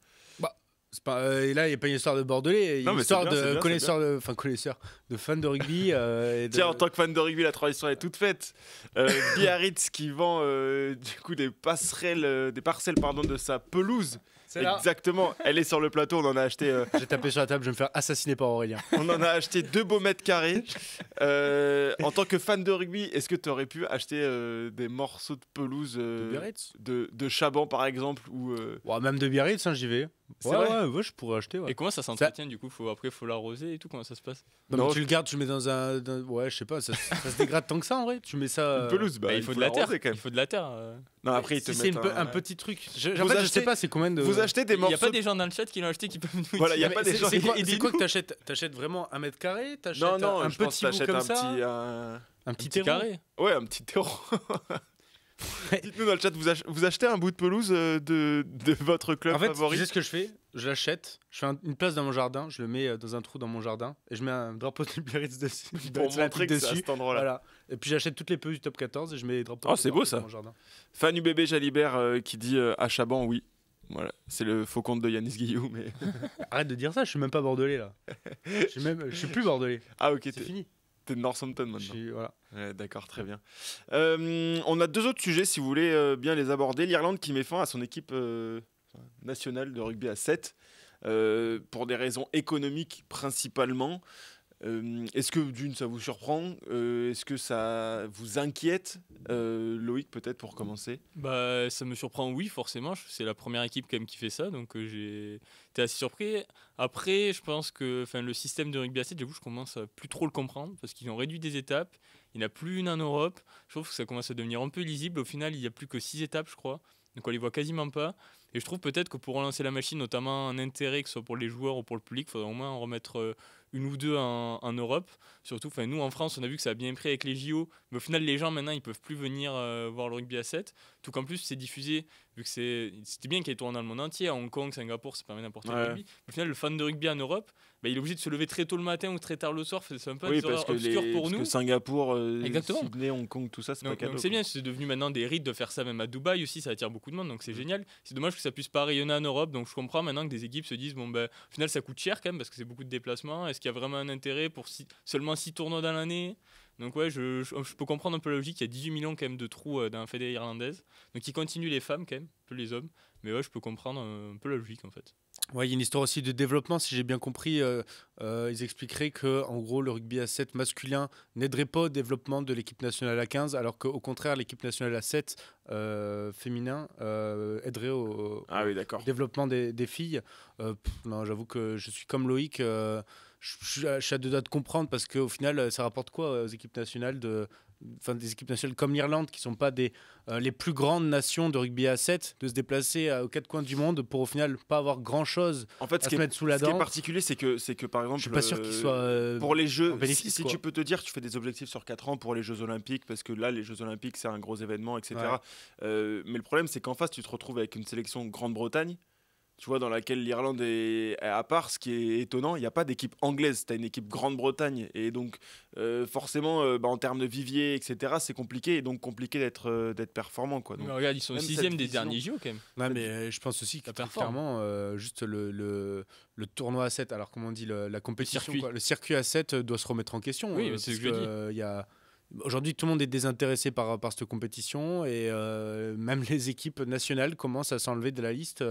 C'est pas, et là, il n'y a pas une histoire de Bordelais, il y a Non, une mais histoire c'est bien, c'est de bien, connaisseurs, de fans de rugby. Tiens, en tant que fan de rugby, la transition est toute faite. Biarritz qui vend du coup des parcelles de sa pelouse. C'est là. Exactement, elle est sur le plateau, on en a acheté. J'ai tapé sur la table, je vais me faire assassiner par Aurélien. On en a acheté 2 beaux mètres carrés. En tant que fan de rugby, est-ce que tu aurais pu acheter des morceaux de pelouse De Biarritz de Chaban par exemple ou Même de Biarritz, j'y vais. C'est vrai Ouais, je pourrais acheter. Ouais. Et comment ça s'entretient du coup Après, il faut l'arroser et tout. Comment ça se passe? Non, mais tu le gardes, tu le mets dans un. Ouais, je sais pas, ça se dégrade tant que ça en vrai. Tu mets ça. une pelouse Il faut de la terre. l'arroser, quand même. Il faut de la terre. Non, après ils te Si c'est mettent un petit truc. En fait, je achetez- sais pas, c'est combien de. Vous achetez des Il n'y a morceaux pas des gens dans le chat qui l'ont acheté qui peuvent nous Voilà, il y a dire. pas des gens C'est quoi, qui- c'est quoi que t'achètes? T'achètes vraiment 1 mètre carré? T'achètes Non, un je pense petit que bout t'achètes comme un ça? petit Un petit Petit terreau? carré. ouais, un petit terreau. Dites-nous dans le chat, vous achetez un bout de pelouse de votre club En fait, favori? tu sais ce que je fais? Je l'achète, je fais une place dans mon jardin, je le mets dans un trou dans mon jardin et je mets un drapeau de Biarritz dessus. Pour montrer que c'est à dessus. cet endroit-là. Voilà. Et puis j'achète toutes les pelouses du top 14 et je mets les drapeaux. Oh, c'est beau, ça. dans mon jardin. Fan UBB Jalibert qui dit à Chaban, oui. Voilà, c'est le faux compte de Yanis Guillou. Mais... Arrête de dire ça, je suis même pas bordelais là. Je suis plus bordelais. Ah, ok, C'est fini. t'es de Northampton Je maintenant. suis- voilà. Ouais, d'accord, très bien. On a 2 autres sujets si vous voulez bien les aborder. L'Irlande qui met fin à son équipe nationale de rugby à 7 pour des raisons économiques principalement. Est-ce que d'une ça vous surprend? Est-ce que ça vous inquiète? Loïc peut-être pour commencer. Ça me surprend, oui, forcément. C'est la première équipe quand même qui fait ça, donc j'ai été assez surpris. Après, je pense que le système de rugby à 7, j'avoue, je commence à plus trop le comprendre parce qu'ils ont réduit des étapes. Il n'y en a plus une en Europe. Je trouve que ça commence à devenir un peu lisible. Au final, il n'y a plus que 6 étapes, je crois. Donc on les voit quasiment pas. Et je trouve peut-être que pour relancer la machine, notamment en intérêt, que ce soit pour les joueurs ou pour le public, il faudrait au moins en remettre une ou deux en Europe. Surtout, nous en France, on a vu que ça a bien pris avec les JO. Mais au final, les gens maintenant, ils peuvent plus venir voir le rugby à 7. Tout qu'en plus, c'est diffusé, vu que c'était bien qu'il y ait tourné dans le monde entier. À Hong Kong, Singapour, ça permet d'importer le rugby. Au final, le fan de rugby en Europe, il est obligé de se lever très tôt le matin ou très tard le soir. C'est un peu Oui, des horaires obscurs pour parce nous. que Singapour, Exactement. Sydney, Hong Kong, tout ça, c'est pas Donc cadeau. c'est bien, c'est devenu maintenant des rites de faire ça même à Dubaï aussi, ça attire beaucoup de monde, donc c'est génial. C'est dommage que ça puisse pas rayonner en Europe, donc je comprends maintenant que des équipes se disent au final ça coûte cher quand même parce que c'est beaucoup de déplacements. Est-ce qu'il y a vraiment un intérêt pour seulement 6 tournois dans l'année? Donc ouais, je peux comprendre un peu la logique. Il y a 18 millions quand même de trous dans la fédé irlandaise. Donc ils continuent les femmes quand même, peu les hommes. Mais ouais, je peux comprendre un peu la logique en fait. Ouais, il y a une histoire aussi de développement, si j'ai bien compris. Ils expliqueraient que, en gros, le rugby à 7 masculin n'aiderait pas au développement de l'équipe nationale à 15, alors qu'au contraire, l'équipe nationale à 7 féminin aiderait au développement des filles. Non, j'avoue que je suis comme Loïc. Je suis à deux doigts de comprendre parce qu'au final, ça rapporte quoi aux équipes nationales des équipes nationales comme l'Irlande, qui ne sont pas les plus grandes nations de rugby à 7, de se déplacer aux quatre coins du monde pour au final pas avoir grand chose en fait, à se mettre sous la dent. Ce qui est particulier, c'est que par exemple, je suis pas sûr qu'il soit pour les Jeux, bénéfice, si tu peux te dire, tu fais des objectifs sur 4 ans pour les Jeux Olympiques, parce que là, les Jeux Olympiques, c'est un gros événement, etc. Ouais. Mais le problème, c'est qu'en face, tu te retrouves avec une sélection Grande-Bretagne, tu vois, dans laquelle l'Irlande est à part. Ce qui est étonnant, il n'y a pas d'équipe anglaise, tu as une équipe Grande-Bretagne, et donc forcément en termes de vivier, etc., c'est compliqué, et donc compliqué d'être performant, quoi. Donc, regarde, ils sont 6e des derniers JO quand même. Ouais, mais je pense aussi que clairement juste le tournoi à 7, alors comment on dit, la compétition, le circuit à 7 doit se remettre en question. Oui, c'est ce que je dis. Aujourd'hui, tout le monde est désintéressé par cette compétition, et même les équipes nationales commencent à s'enlever de la liste.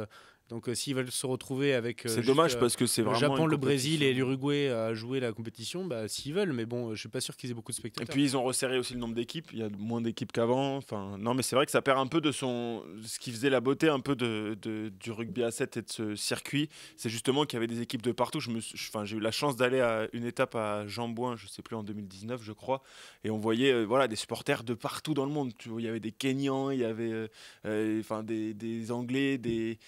Donc s'ils veulent se retrouver avec c'est dommage parce que c'est le vraiment Japon, le Brésil et l'Uruguay à jouer la compétition, s'ils veulent, mais bon, je suis pas sûr qu'ils aient beaucoup de spectateurs. Et puis ils ont resserré aussi le nombre d'équipes, il y a moins d'équipes qu'avant. Enfin, non, mais c'est vrai que ça perd un peu de ce qui faisait la beauté un peu du rugby à 7 et de ce circuit, c'est justement qu'il y avait des équipes de partout. J'ai eu la chance d'aller à une étape à Jambouin, je sais plus, en 2019 je crois, et on voyait des supporters de partout dans le monde. Il y avait des Kenyans, il y avait des Anglais, des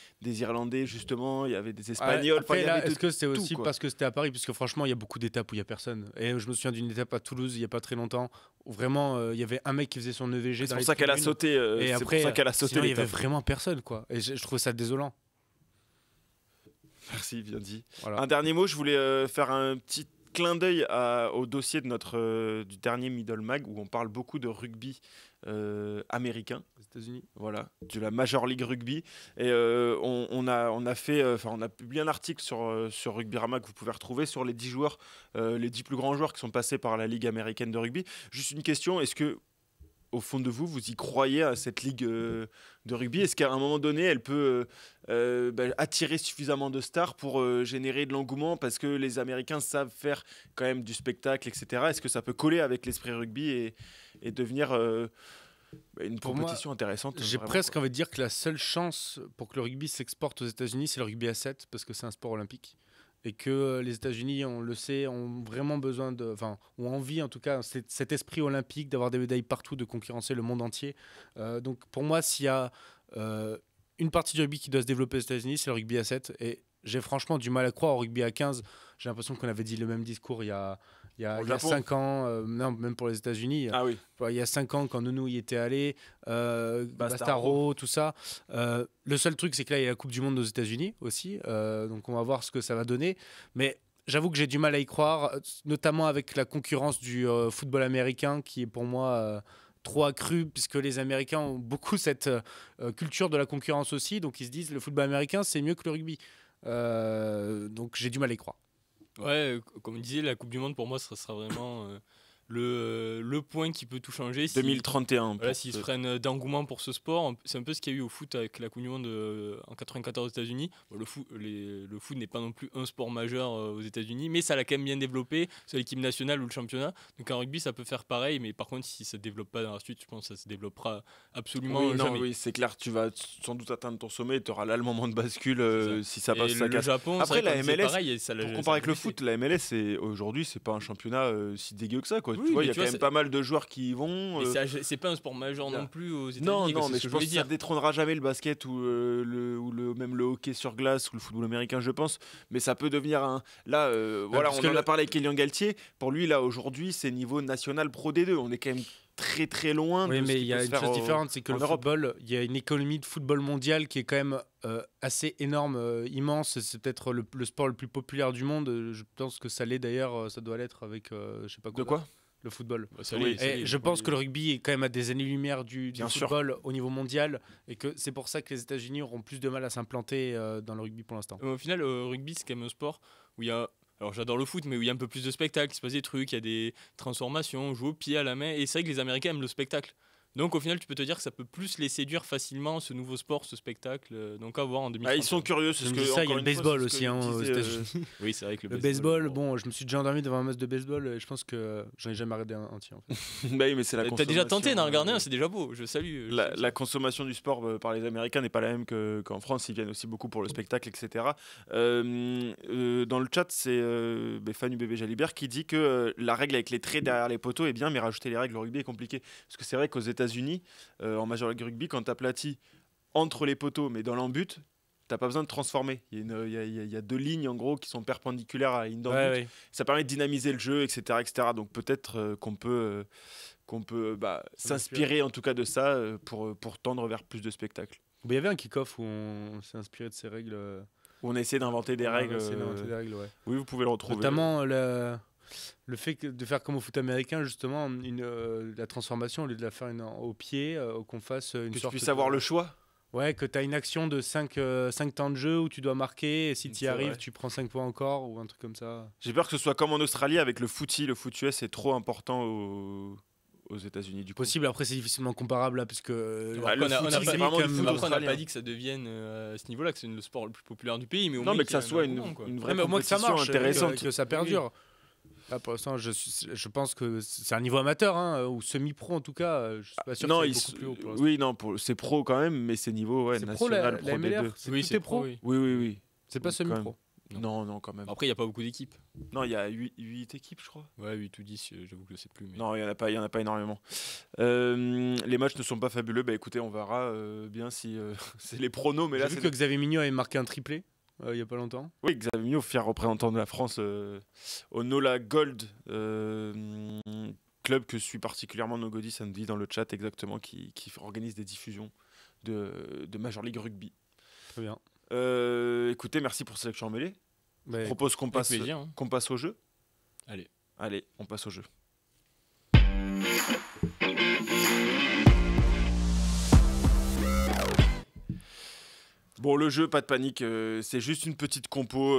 Irlandais, justement, il y avait des Espagnols. Après, est-ce que c'était aussi parce que c'était à Paris, puisque franchement il y a beaucoup d'étapes où il n'y a personne, et je me souviens d'une étape à Toulouse il n'y a pas très longtemps où vraiment il y avait un mec qui faisait son EVG. C'est pour ça qu'elle a sauté, et après sinon, il y avait l'étape. vraiment personne, quoi, et je trouvais ça désolant. Merci, bien dit. Voilà. Un dernier mot, je voulais faire un petit clin d'œil au dossier de du dernier Middle Mag, où on parle beaucoup de rugby américain aux États-Unis, voilà, de la Major League Rugby, et on a publié un article sur Rugby-Rama que vous pouvez retrouver sur les 10 joueurs, les 10 plus grands joueurs qui sont passés par la Ligue américaine de rugby. Juste une question, est-ce que au fond de vous y croyez à cette ligue de rugby? Est-ce qu'à un moment donné, elle peut attirer suffisamment de stars pour générer de l'engouement, parce que les Américains savent faire quand même du spectacle, etc. Est-ce que ça peut coller avec l'esprit rugby et devenir une compétition intéressante? J'ai presque envie de dire que la seule chance pour que le rugby s'exporte aux États-Unis, c'est le rugby à 7, parce que c'est un sport olympique. Et que les États-Unis, on le sait, ont vraiment besoin ont envie en tout cas, cet esprit olympique, d'avoir des médailles partout, de concurrencer le monde entier. Donc pour moi, s'il y a une partie du rugby qui doit se développer aux États-Unis, c'est le rugby à 7. Et j'ai franchement du mal à croire au rugby à 15. J'ai l'impression qu'on avait dit le même discours il y a 5 ans, non, même pour les États-Unis. Ah oui. Il y a 5 ans, quand Nounou y était allé, Bastaro, tout ça. Le seul truc, c'est que là, il y a la Coupe du Monde aux États-Unis aussi. Donc on va voir ce que ça va donner. Mais j'avoue que j'ai du mal à y croire, notamment avec la concurrence du football américain, qui est pour moi trop accrue, puisque les Américains ont beaucoup cette culture de la concurrence aussi. Donc ils se disent, le football américain, c'est mieux que le rugby. Donc j'ai du mal à y croire. Ouais, comme je disais, la Coupe du Monde pour moi, ce sera vraiment le point qui peut tout changer. 2031. Voilà, s'ils se prennent d'engouement pour ce sport, c'est un peu ce qu'il y a eu au foot avec la Coupe du Monde en 94 aux États-Unis. Bon, le foot n'est pas non plus un sport majeur aux États-Unis, mais ça l'a quand même bien développé, soit l'équipe nationale ou le championnat. Donc en rugby, ça peut faire pareil, mais par contre, si ça ne se développe pas dans la suite, je pense que ça se développera absolument jamais. Oui, c'est clair, tu vas sans doute atteindre ton sommet, tu auras là le moment de bascule si ça passe, ça casse. Le Japon, après la MLS, pareil, pour comparer avec le foot, la MLS aujourd'hui, c'est pas un championnat si dégueu que ça, quoi. Tu vois, il y a quand même pas mal de joueurs qui y vont. C'est pas un sport majeur non plus aux États-Unis. Non, mais je pense que ça détrônera jamais le basket ou même le hockey sur glace ou le football américain, je pense. Mais ça peut devenir un. Là, voilà, on en a parlé avec Kylian Galtier. Pour lui, là, aujourd'hui, c'est niveau national Pro D2. On est quand même très très loin. Oui, mais il y a une chose différente, c'est que le football, il y a une économie de football mondial qui est quand même assez énorme, immense. C'est peut-être le sport le plus populaire du monde. Je pense que ça l'est d'ailleurs, ça doit l'être avec je sais pas quoi. De quoi ? Le football. Je pense que le rugby est quand même à des années-lumière du football au niveau mondial, et que c'est pour ça que les États-Unis auront plus de mal à s'implanter dans le rugby pour l'instant. Au final, le rugby, c'est quand même un sport où il y a Alors j'adore le foot, mais où il y a un peu plus de spectacle, il se passe des trucs, il y a des transformations, on joue au pied, à la main. Et c'est vrai que les Américains aiment le spectacle. Donc au final, tu peux te dire que ça peut plus les séduire facilement, ce nouveau sport, ce spectacle. Donc à voir en 2030. Ils sont curieux, c'est Je ce me que dis ça, il y a encore le une fois, baseball c'est ce que aussi hein, aux disait, États-Unis. Oui, c'est vrai que Le baseball, bon, je me suis déjà endormi devant un match de baseball et je pense que j'en ai jamais regardé un entier. En fait. Bah oui, mais c'est la T'as déjà tenté d'en regarder un, consommation, c'est déjà beau, je salue. la consommation du sport par les Américains n'est pas la même qu'en France. Ils viennent aussi beaucoup pour le spectacle, etc. Dans le chat, c'est Fanny Bébé Jalibert qui dit que la règle avec les traits derrière les poteaux est bien, mais rajouter les règles au rugby est compliqué. Parce que c'est vrai qu'aux États-Unis, en Major League Rugby, quand tu aplatis entre les poteaux, mais dans l'embut, t'as pas besoin de transformer. Il y a deux lignes en gros qui sont perpendiculaires à la ligne d'embut. Ouais. Ça permet de dynamiser le jeu, etc. Donc peut-être qu'on peut s'inspirer en tout cas de ça pour tendre vers plus de spectacles. Il y avait un kick-off où on s'est inspiré de ces règles. Où on essaie d'inventer des règles. Ouais. Oui, vous pouvez le retrouver. Notamment le fait de faire comme au foot américain, justement, la transformation, au lieu de la faire au pied, qu'on fasse une que tu sorte puisses avoir le choix. Ouais, que tu as une action de 5 temps de jeu où tu dois marquer, et si tu y C'est arrives, vrai. tu prends 5 points encore, ou un truc comme ça. J'ai peur que ce soit comme en Australie avec le footy. Le foot US est trop important aux États-Unis du coup. Possible, après c'est difficilement comparable, là, parce que... Ouais, le on a footy, pas- c'est vraiment du comme- foot Après, on n'a australien. pas dit que ça devienne à ce niveau-là, que c'est le sport le plus populaire du pays, mais au Non, moins mais que ça qu'il y ait soit un engouement, quoi. une vraie mais au moins que ça compétition marche, intéressante. que ça perdure. Là, pour l'instant, je pense que c'est un niveau amateur, hein, ou semi-pro en tout cas. Je suis pas sûr Non, que c'est beaucoup plus haut pour l'instant. oui, non, c'est pro quand même, mais c'est niveau C'est pro la national, pro MLR, D2. c'est tout est pro. oui. Oui. C'est pas Quand même. semi-pro. Non, quand même. Après, il n'y a pas beaucoup d'équipes. Non, il y a 8 équipes, je crois. Ouais, 8 ou 10, j'avoue que je sais plus. Mais... Non, il y en a pas énormément. Les matchs ne sont pas fabuleux. Bah écoutez, on verra bien si c'est les pronos, mais J'ai là vu c'est que Xavier Mignot avait marqué un triplé il y a pas longtemps. oui, Xavier Mignot, fier représentant de la France au Nola Gold, club que suit particulièrement Nogodi, ça me dit dans le chat exactement, qui organise des diffusions de Major League Rugby. Très bien. Écoutez, merci pour cette sélection mêlée. Ouais. Je propose qu'on passe, plaisir, hein. qu'on passe au jeu. Allez. On passe au jeu. Bon, le jeu, pas de panique, c'est juste une petite compo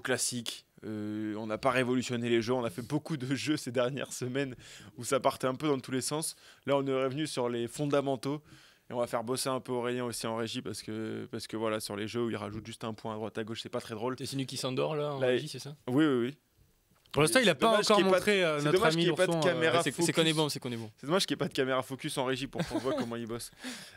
classique. On n'a pas révolutionné les jeux, on a fait beaucoup de jeux ces dernières semaines où ça partait un peu dans tous les sens. Là, on est revenu sur les fondamentaux et on va faire bosser un peu Aurélien aussi en régie parce que voilà, sur les jeux où il rajoute juste un point à droite à gauche, c'est pas très drôle. C'est Sinu qui s'endort là en Là, régie, c'est ça? Oui. Pour l'instant, il n'a C'est pas dommage encore qu'il y ait pas de- montré c'est notre dommage ami qu'il y ait pas de l'ourson. caméra. C'est focus. qu'on est bon, c'est qu'on est bon. C'est dommage qu'il n'y ait pas de caméra focus en régie pour qu'on voit comment il bosse.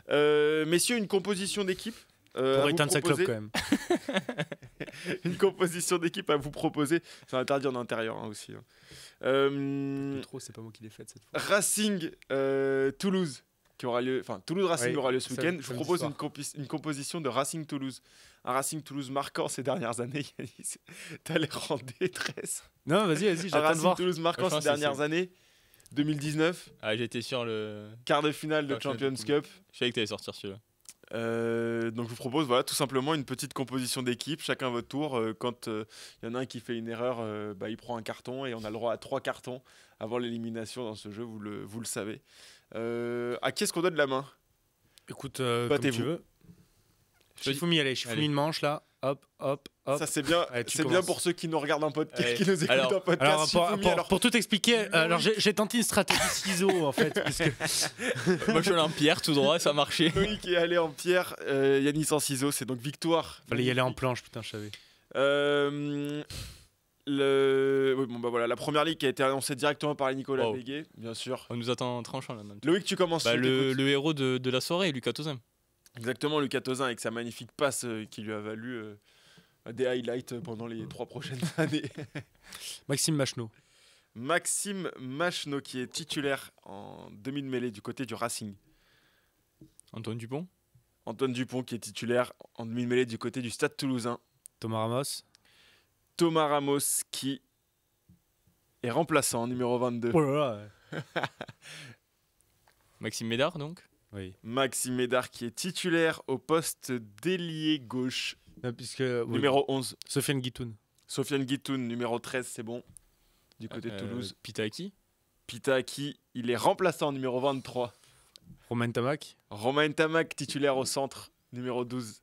Messieurs, une composition d'équipe. à Pour vous éteindre sa clope proposer. quand même. Une composition d'équipe à vous proposer. C'est interdit en intérieur hein, aussi. Trop, c'est pas moi qui l'ai faite cette fois. Racing Toulouse qui aura lieu. Enfin, Toulouse Racing Oui, aura lieu ce ça- week-end. Je vous samedi propose soir. une composition de Racing Toulouse. Un Racing Toulouse marquant ces dernières années. Yanis. T'as l'air en détresse. Non, vas-y, Un j'attends de Racing voir. Toulouse marquant Je ces pense que dernières années. 2019, Ah, j'étais sur le. quart de finale de Ah, Champions je- Cup. Je savais que t'allais sortir celui-là. Donc je vous propose voilà, tout simplement une petite composition d'équipe, chacun votre tour. Quand il y en a un qui fait une erreur, il prend un carton et on a le droit à 3 cartons avant l'élimination dans ce jeu, vous le savez. À qui est-ce qu'on donne la main? Écoute, comme Battez-vous. tu veux. Je- Shifumi, allez, Shifumi Allez. une manche là. Hop. Ça c'est bien, Allez, tu c'est bien commences. pour ceux qui nous regardent en podcast, Allez. qui nous écoutent Alors- en podcast. Alors, Shifumi, pour tout expliquer, alors j'ai tenté une stratégie ciseaux en fait. Parce que... Moi, je suis allé en pierre tout droit, ça a marché. Loïc est allé en pierre, Yanis en ciseaux, c'est donc victoire. Fallait y aller en planche, putain, je savais. La première ligue qui a été annoncée directement par Nicolas Oh. Béguet, bien sûr. On nous attend tranchant là maintenant. Loïc, tu commences. Bah, je t'écoute. le héros de la soirée, Lucas Tozin. Exactement, Lucas Tozin avec sa magnifique passe qui lui a valu des highlights pendant les 3 prochaines années. Maxime Machno. Maxime Machno qui est titulaire en demi de mêlée du côté du Racing. Antoine Dupont. Antoine Dupont qui est titulaire en demi de mêlée du côté du Stade Toulousain. Thomas Ramos. Thomas Ramos qui est remplaçant numéro 22. Oh là là. Maxime Médard donc. Oui. Maxime Médard qui est titulaire au poste d'ailier gauche Non, puisque, oui. numéro 11. Sofiane Guitoun. Sofiane Guitoun numéro 13, c'est bon. Du côté de Toulouse. Pitaki. Pita Aki, il est remplaçant numéro 23. Romain Tamac. Romain Tamac, titulaire au centre, numéro 12.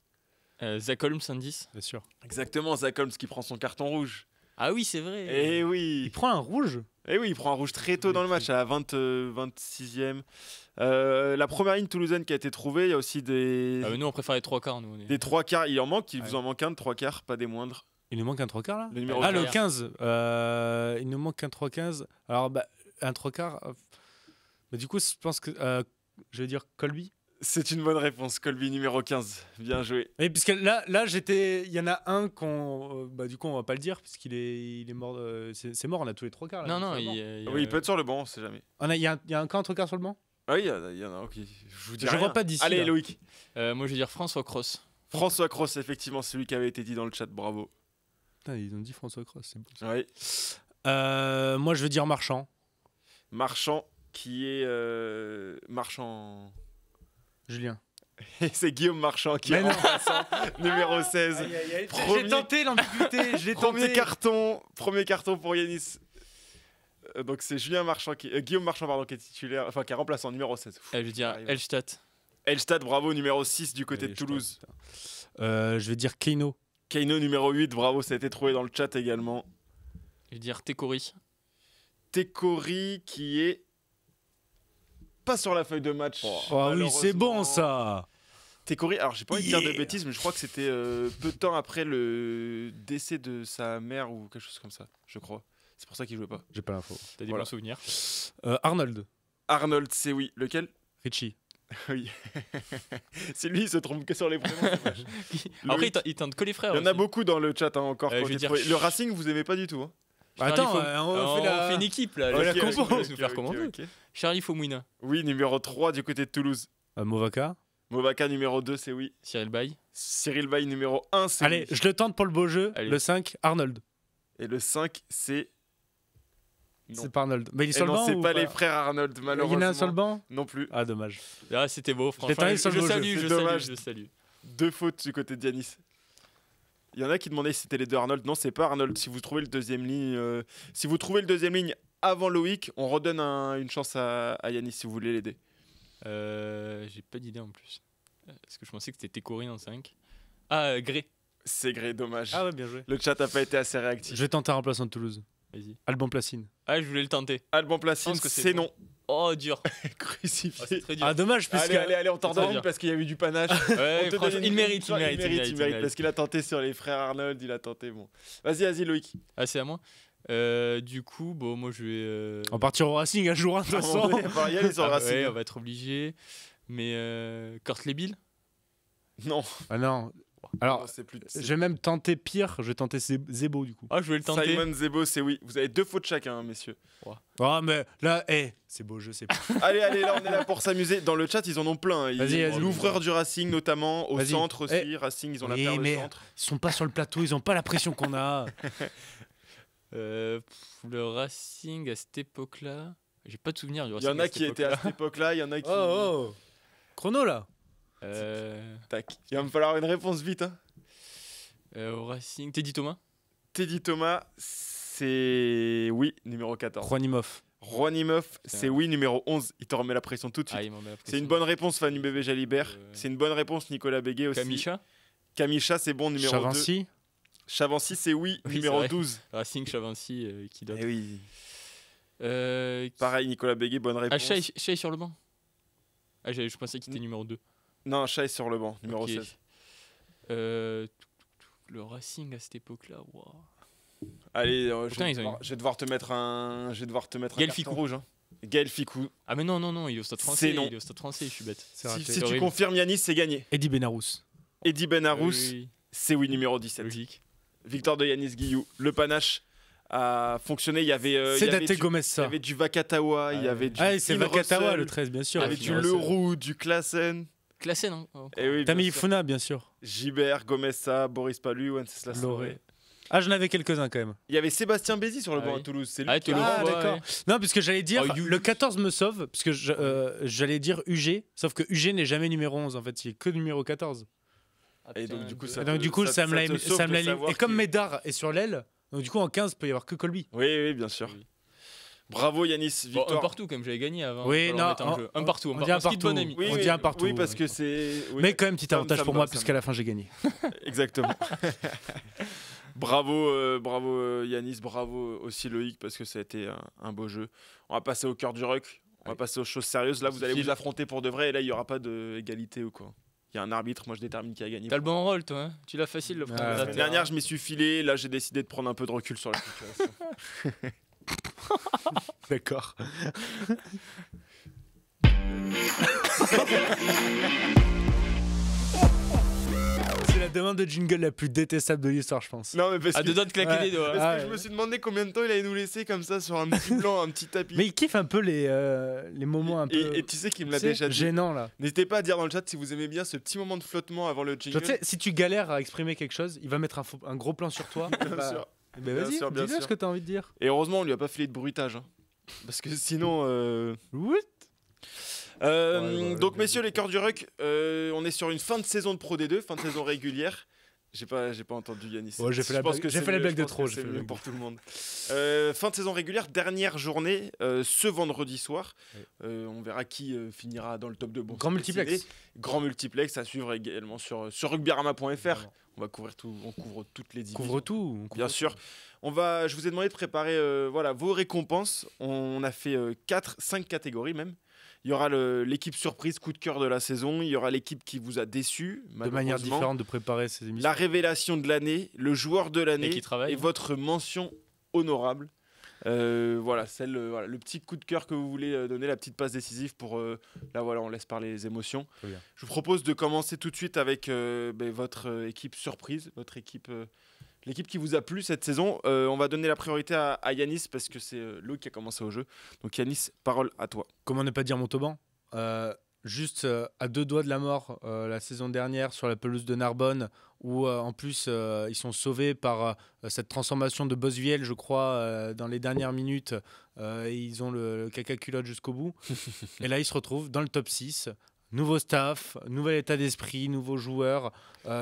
Zach Holmes, 110. Bien sûr. Exactement, Zach Holmes qui prend son carton rouge. Ah oui, c'est vrai. Eh oui. Il prend un rouge. Eh oui, il prend un rouge très tôt dans le match, à la 26e. La première ligne toulousaine qui a été trouvée, il y a aussi des, Ah, mais nous, on préfère les 3 quarts. Nous, on est... des 3 quarts. Il en manque, il Ouais. vous en manque un de 3 quarts, pas des moindres. Il nous manque un 3 quarts là. Le numéro Ah, le 15. 15. Il nous manque un 3-15. Alors, bah, un 3 quarts. Bah, du coup, je pense que. Je vais dire Colby. C'est une bonne réponse, Colby numéro 15. Bien joué. Oui, puisque là j'étais. Il y en a un qu'on. Bah, du coup, on va pas le dire, puisqu'il est mort. C'est mort, on a tous les 3 quarts. Là, Non, sur non, le banc. Oui, il peut être sur le banc, on sait jamais. Il y a un camp 3 quarts sur le banc. Ah oui, il y en a un, ok. Je vous dis Je rien. vois pas d'ici, Allez, là. Loïc. Moi, je vais dire François Cross. François Cross, effectivement, c'est celui qui avait été dit dans le chat, bravo. Putain, ils ont dit François Cross, c'est beau. Oui. Moi, je veux dire Marchand. Marchand, qui est. Marchand. Julien. Et c'est Guillaume Marchand qui est Mais non. remplaçant, numéro 16. Premier- J'ai tenté l'ambiguïté, je l'ai Premier tenté. carton pour Yanis. Donc c'est Julien Marchand Guillaume Marchand pardon, qui est titulaire, enfin qui est remplaçant numéro 16. Je vais dire Arrive. Elstadt. Elstad, bravo, numéro 6 du côté de Toulouse. Je vais dire Keino. Keino numéro 8, bravo, ça a été trouvé dans le chat également. Je vais dire Tekori. Tekori qui est pas sur la feuille de match. Oh oui, c'est bon malheureusement. ça. Tekori, alors j'ai pas envie de dire de Yeah. bêtises, mais je crois que c'était peu de temps après le décès de sa mère ou quelque chose comme ça, je crois. C'est pour ça qu'il jouait pas. J'ai pas l'info. T'as des Voilà. bons souvenirs. Arnold. Arnold, c'est oui. Lequel? Richie. Oui. C'est lui, il se trompe que sur les prénoms. c'est dommage. Après, Loïc. il tente que les frères. Il y en a aussi. beaucoup dans le chat hein, encore. Je quand vais j'ai dire trouvé. Le Racing, vous aimez pas du tout. Hein. Charlie Attends, Fom- on fait une équipe là. Ouais, la laisse- compo. laisse nous faire Ok, comme on veut. ok. Charlie Fomouina. Oui, numéro 3 du côté de Toulouse. Movaka. Movaka numéro 2, c'est oui. Cyril Bay. Cyril Bay numéro 1, c'est Allez, oui. je le tente pour le beau jeu. Allez. Le 5, Arnold. Et le 5, c'est. Non. C'est pas Arnold. Mais il est Et sur le non, banc c'est ou pas les frères Arnold, Il y malheureusement. en a un sur le banc. Non plus. Ah, dommage. Ah, c'était beau, l'ai franchement. taillé sur le beau jeu. salue, C'est je dommage. salue, je salue. 2 fautes du côté de Yanis. Il y en a qui demandaient si c'était les deux Arnold. Non, c'est pas Arnold. Si vous trouvez le deuxième ligne, si vous trouvez le deuxième ligne avant Loïc, on redonne une chance à Yanis si vous voulez l'aider. J'ai pas d'idée en plus. Parce que je pensais que c'était Tekori en 5. Ah, Gré. C'est gré, dommage. Ah ouais, bien joué. Le chat n'a pas été assez réactif. Je vais tenter un remplaçant de Toulouse. Vas-y. Alban Placine. Ah, je voulais le tenter. Alban Placine, Je pense que c'est c'est non. Oh, dur. Crucifié. Oh, c'est très dur. Ah, dommage, puisque. Allez, on t'en C'est très donne dur. parce qu'il y a eu du panache. Ouais, On te franchement, donne il une mérite, chance. il mérite. Parce qu'il a tenté sur les frères Arnold, il a tenté. Bon, vas-y, Loïc. Ah, c'est à moi. Du coup, bon, moi je vais. On partira au Racing un jour, hein, de toute À un moment façon. donné, il va y aller sur le Ah, Racing. ouais, on va être obligé. Mais Kurt Lebil. Non, Ah non. Alors, c'est plus. je vais même tenter pire. Je vais tenter Zebo, du coup. Ah, je voulais le tenter. Simon Zebo, c'est oui. Vous avez 2 fautes chacun, hein, messieurs. Ah, mais là, c'est beau jeu, c'est beau. Allez, là, on est là pour s'amuser. Dans le chat, ils en ont plein. Vas-y. L'ouvreur du Racing, notamment, au Vas-y. centre aussi. Racing, ils ont la Oui, perle au mais- centre. Ils sont pas sur le plateau, ils ont pas la pression qu'on a. Le Racing à cette époque-là. J'ai pas de souvenir du Il Racing. y en a cette qui étaient à époque-là. cette époque-là, il y en a qui. Oh. Chrono, là. Tac. Il va me falloir une réponse vite. Hein. Au Racing. Teddy Thomas. Teddy Thomas, c'est oui, numéro 14. Juanimov. Rouanimov, c'est oui, numéro 11. Il te remet la pression tout de suite. Ah, il m'en met la C'est pression. une bonne réponse, Fanny Bébé Jalibert. C'est une bonne réponse, Nicolas Béguet aussi. Kamisha. Kamisha, c'est bon, numéro 2. Chavancy. Chavancy, c'est oui, Oui, numéro c'est vrai. 12. Racing, Chavancy, qui d'autre Eh oui. Qui- Pareil, Nicolas Béguet, bonne Ah, réponse. Chay sur le banc. Ah, je pensais qu'il était numéro 2. Non, Chay sur le banc, numéro Ok. 16. Le Racing à cette époque-là, waouh. Allez, Putain, ils ont je vais devoir te mettre un Gaël carton Ficou. rouge. Hein. Gaël Ficou. Ah, mais non, il est au stade français. C'est non. Il est au stade français, je suis bête. C'est raté. Si tu horrible. confirmes Yanis, c'est gagné. Eddie Benarous. Eddie Benarous, Oui, c'est oui, numéro c'est 17. logique. Victoire de Yanis Guillou. Le panache a fonctionné. Il y avait, C'est il y avait Daté du- Gomez, il y ça. avait du Vakatawa, il y avait du Ah, c'est Phil Vakatawa, Russell, le 13, bien il sûr. y avait Ah, du Phil Russell. Leroux, du Klassen. Classé, non Oh. Et oui, Tammy bien sûr. Ifuna, bien sûr. Gilbert, Gomessa, Boris Palu, Wenceslas Loré. Loré. Ah, j'en avais quelques-uns quand même. Il y avait Sébastien Bézi sur le Ah banc oui. à Toulouse. C'est lui Ah, qui Toulouse, a- ouais, d'accord. ouais. Non, puisque j'allais dire, Oh, le 14 me sauve, puisque j'allais dire UG, sauf que UG n'est jamais numéro 11, en fait, il est que numéro 14. Et donc, du coup, Et ça donc, du coup, ça me te sauve de l'a savoir Et comme qui- Médard est sur l'aile, donc du coup, en 15, il peut y avoir que Colby. Oui, bien sûr. Oui. Bravo Yanis, Bon, victoire. un partout comme j'avais gagné avant. Oui, faut pas le non, remettre en jeu. Un partout. on dit un ski de bon partout. ami. Oui, On dit un partout, oui, parce ouais. que c'est. Oui, Mais quand même, petit ça avantage me pour va, moi, ça me puisqu'à la fin, j'ai gagné. Exactement. Bravo Yanis, bravo aussi Loïc, parce que ça a été un beau jeu. On va passer au cœur du ruck, on va passer aux choses sérieuses. Là, vous allez vous affronter pour de vrai, et là, il n'y aura pas d'égalité ou quoi. Il y a un arbitre, moi je détermine qui a gagné. T'as le bon rôle, toi. Hein, tu l'as facile, le Ouais. premier La La semaine dernière, je m'y suis filé, là, j'ai décidé de prendre un peu de recul sur la situation. D'accord. C'est la demande de jingle la plus détestable de l'histoire, je pense. Non, mais parce À que, deux doigts de claquer Ouais. des doigts. parce Ah, que je ouais. me suis demandé combien de temps il allait nous laisser comme ça sur un petit blanc, un petit tapis. Mais il kiffe un peu les moments un peu Et tu sais qu'il me l'a tu sais, déjà dit. gênants, là. N'hésitez pas à dire dans le chat si vous aimez bien ce petit moment de flottement avant le jingle. Genre, tu sais, si tu galères à exprimer quelque chose, il va mettre un gros plan sur toi. Bien Bah, sûr. bah, Bien vas-y, sûr, bien dis-le sûr. ce que t'as envie de dire. Et heureusement, on lui a pas filé de bruitage. Hein. Parce que sinon. What Ouais, Donc, ouais, messieurs, les cœurs du ruck, on est sur une fin de saison de Pro D2, fin de saison régulière. J'ai pas entendu Yanis. Ouais, j'ai fait Je la pense blague- que j'ai c'est fait la mieux, blague je de pense trop, que j'ai c'est fait la mieux blague pour de tout le monde. Fin de saison régulière, dernière journée, ce vendredi soir. On verra qui finira dans le top 2. Bon, Grand c'est multiplex. décidé. Grand multiplex à suivre également sur rugbyarama.fr. On va couvrir tout, on couvre toutes les divisions. Couvre tout. on couvre Bien tout. sûr. Je vous ai demandé de préparer vos récompenses. On a fait 5 catégories même. Il y aura l'équipe surprise, coup de cœur de la saison. Il y aura l'équipe qui vous a déçu, De manière malheureusement. différente de préparer ces émissions. La révélation de l'année, le joueur de l'année Et qui travaille, et hein. votre mention honorable. Le petit coup de cœur que vous voulez donner, la petite passe décisive pour... on laisse parler les émotions. Très bien. Je vous propose de commencer tout de suite avec votre équipe surprise, votre équipe... L'équipe qui vous a plu cette saison. On va donner la priorité à Yanis parce que c'est Loïc qui a commencé au jeu. Donc Yanis, parole à toi. Comment ne pas dire Montauban Juste à 2 doigts de la mort la saison dernière sur la pelouse de Narbonne, où en plus ils sont sauvés par cette transformation de Bosviel, je crois, dans les dernières minutes. Et ils ont le caca culotte jusqu'au bout. Et là, ils se retrouvent dans le top 6. Nouveau staff, nouvel état d'esprit, nouveaux joueurs.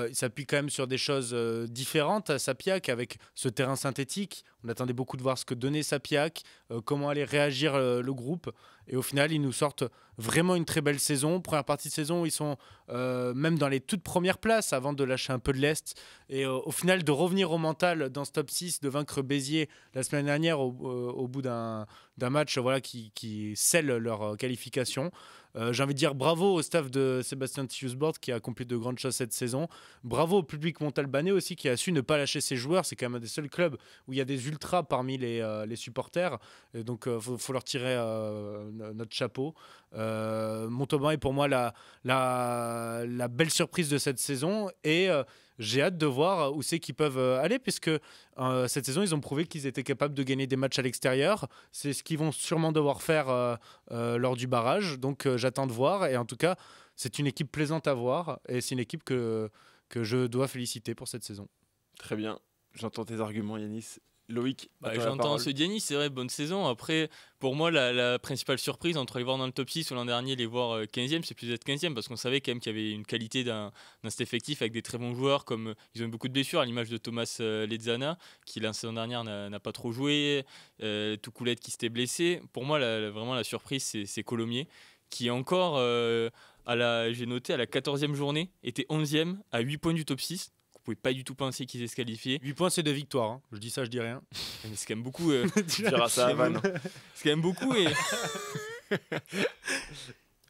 Il s'appuie quand même sur des choses différentes à Sapiac avec ce terrain synthétique. On attendait beaucoup de voir ce que donnait Sapiac, comment allait réagir le groupe. Et au final, ils nous sortent vraiment une très belle saison. Première partie de saison, ils sont même dans les toutes premières places avant de lâcher un peu de l'Est. Et au final, de revenir au mental dans ce top 6, de vaincre Béziers la semaine dernière au bout d'un match qui scelle leur qualification. J'ai envie de dire bravo au staff de Sébastien Tiusbord qui a accompli de grandes choses cette saison. Bravo au public montalbanais aussi qui a su ne pas lâcher ses joueurs. C'est quand même un des seuls clubs où il y a des ultras parmi les supporters. Et donc, faut leur tirer notre chapeau. Montauban est pour moi la belle surprise de cette saison. Et j'ai hâte de voir où c'est qu'ils peuvent aller, puisque cette saison, ils ont prouvé qu'ils étaient capables de gagner des matchs à l'extérieur. C'est ce qu'ils vont sûrement devoir faire lors du barrage. Donc, j'attends de voir. Et en tout cas, c'est une équipe plaisante à voir. Et c'est une équipe que je dois féliciter pour cette saison. Très bien. J'entends tes arguments, Yanis. Loïc, à toi la J'entends parole. ce Diani, c'est vrai, bonne saison. Après, pour moi, la principale surprise entre les voir dans le top 6 ou l'an dernier, les voir 15e, c'est plus d'être 15e parce qu'on savait quand même qu'il y avait une qualité dans cet effectif avec des très bons joueurs. Comme ils ont eu beaucoup de blessures, à l'image de Thomas Lezana, qui la saison dernière n'a pas trop joué, Toucoulette qui s'était blessé. Pour moi, vraiment la surprise, c'est Colomiers, qui encore, j'ai noté, à la 14e journée, était 11e à 8 points du top 6. Vous pouvez pas du tout penser qu'ils aient se qualifier. 8 points, c'est 2 victoires. Hein. Je dis ça, je dis rien. Mais c'est quand même beaucoup. Tu diras ça à Van. C'est quand même beaucoup. Et...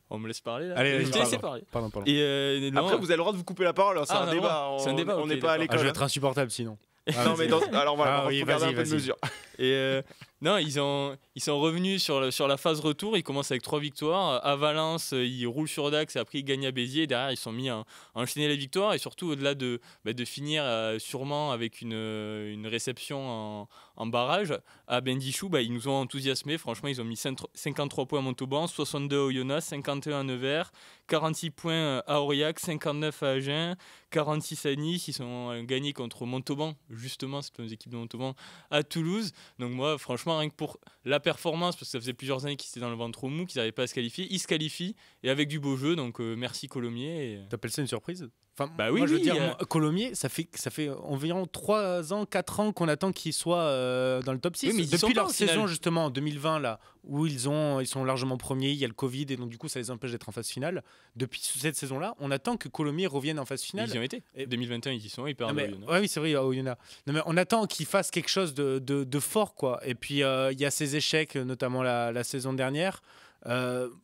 On me laisse parler là. Allez, je t'ai laissé parler. Pardon. Et, non, Après, vous avez le droit de vous couper la parole. hein, C'est Ah, un on a le débat. droit. C'est un débat, On ok, n'est pas à d'accord. Je l'école. vais être insupportable sinon. Non, mais alors voilà, Ah oui, faut garder un vas-y, peu de vas-y. mesure. Et non, ils sont revenus sur la phase retour. Ils commencent avec 3 victoires. À Valence, ils roulent sur Dax et après ils gagnent à Béziers. Et derrière, ils sont mis à enchaîner les victoires. Et surtout, au-delà de finir sûrement avec une réception en barrage, à Bendichou, ils nous ont enthousiasmés. Franchement, ils ont mis 53 points à Montauban, 62 à Oyonnax, 51 à Nevers, 46 points à Aurillac, 59 à Agen, 46 à Nice. Ils sont gagnés contre Montauban, justement, cette fameuse équipe de Montauban, à Toulouse. Donc moi, franchement, rien que pour la performance, parce que ça faisait plusieurs années qu'ils étaient dans le ventre mou, qu'ils n'arrivaient pas à se qualifier, ils se qualifient, et avec du beau jeu, donc merci Colomiers. T'appelles ça une surprise? Enfin, Bah oui, moi, je veux oui, dire, moi, Colomiers, ça fait environ 3 ans, 4 ans qu'on attend qu'ils soient dans le top 6. Oui, mais ils y sont Depuis pas, leur au final. saison, justement, en 2020, là, où ils sont largement premiers, il y a le Covid, et donc du coup, ça les empêche d'être en phase finale. Depuis cette saison-là, on attend que Colomiers revienne en phase finale. Ils y ont été. Et- 2021, ils y sont, ils perdent. Non, mais- Oyonnax. ouais, oui, c'est vrai, au Oyonnax. Non, mais on attend qu'ils fassent quelque chose de fort, quoi. Et puis, il y a ces échecs, notamment la saison dernière.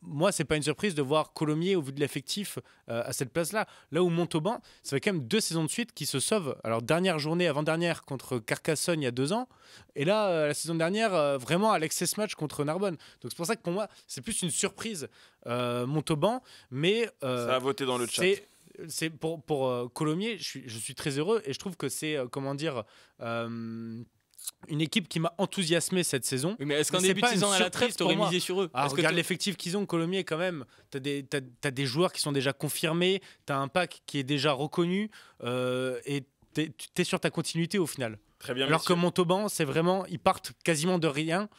Moi, c'est pas une surprise de voir Colomiers au vu de l'effectif à cette place-là. Là où Montauban, ça fait quand même 2 saisons de suite qui se sauvent. Alors, dernière journée avant-dernière contre Carcassonne il y a 2 ans. Et là, la saison dernière, vraiment à l'excess match contre Narbonne. Donc, c'est pour ça que pour moi, c'est plus une surprise Montauban. Mais Ça a voté dans le chat. c'est pour Colomiers, je suis très heureux et je trouve que c'est comment dire une équipe qui m'a enthousiasmé cette saison. Oui, mais est-ce qu'en Mais c'est début de pas une saison à la surprise trêve, t'aurais pour moi. misé sur eux? Ah, Est-ce que regarde toi- l'effectif qu'ils ont, Colomiers quand même. T'as des joueurs qui sont déjà confirmés, t'as un pack qui est déjà reconnu et t'es sur ta continuité au final. Très bien, Alors que messieurs. Montauban, c'est vraiment, ils partent quasiment de rien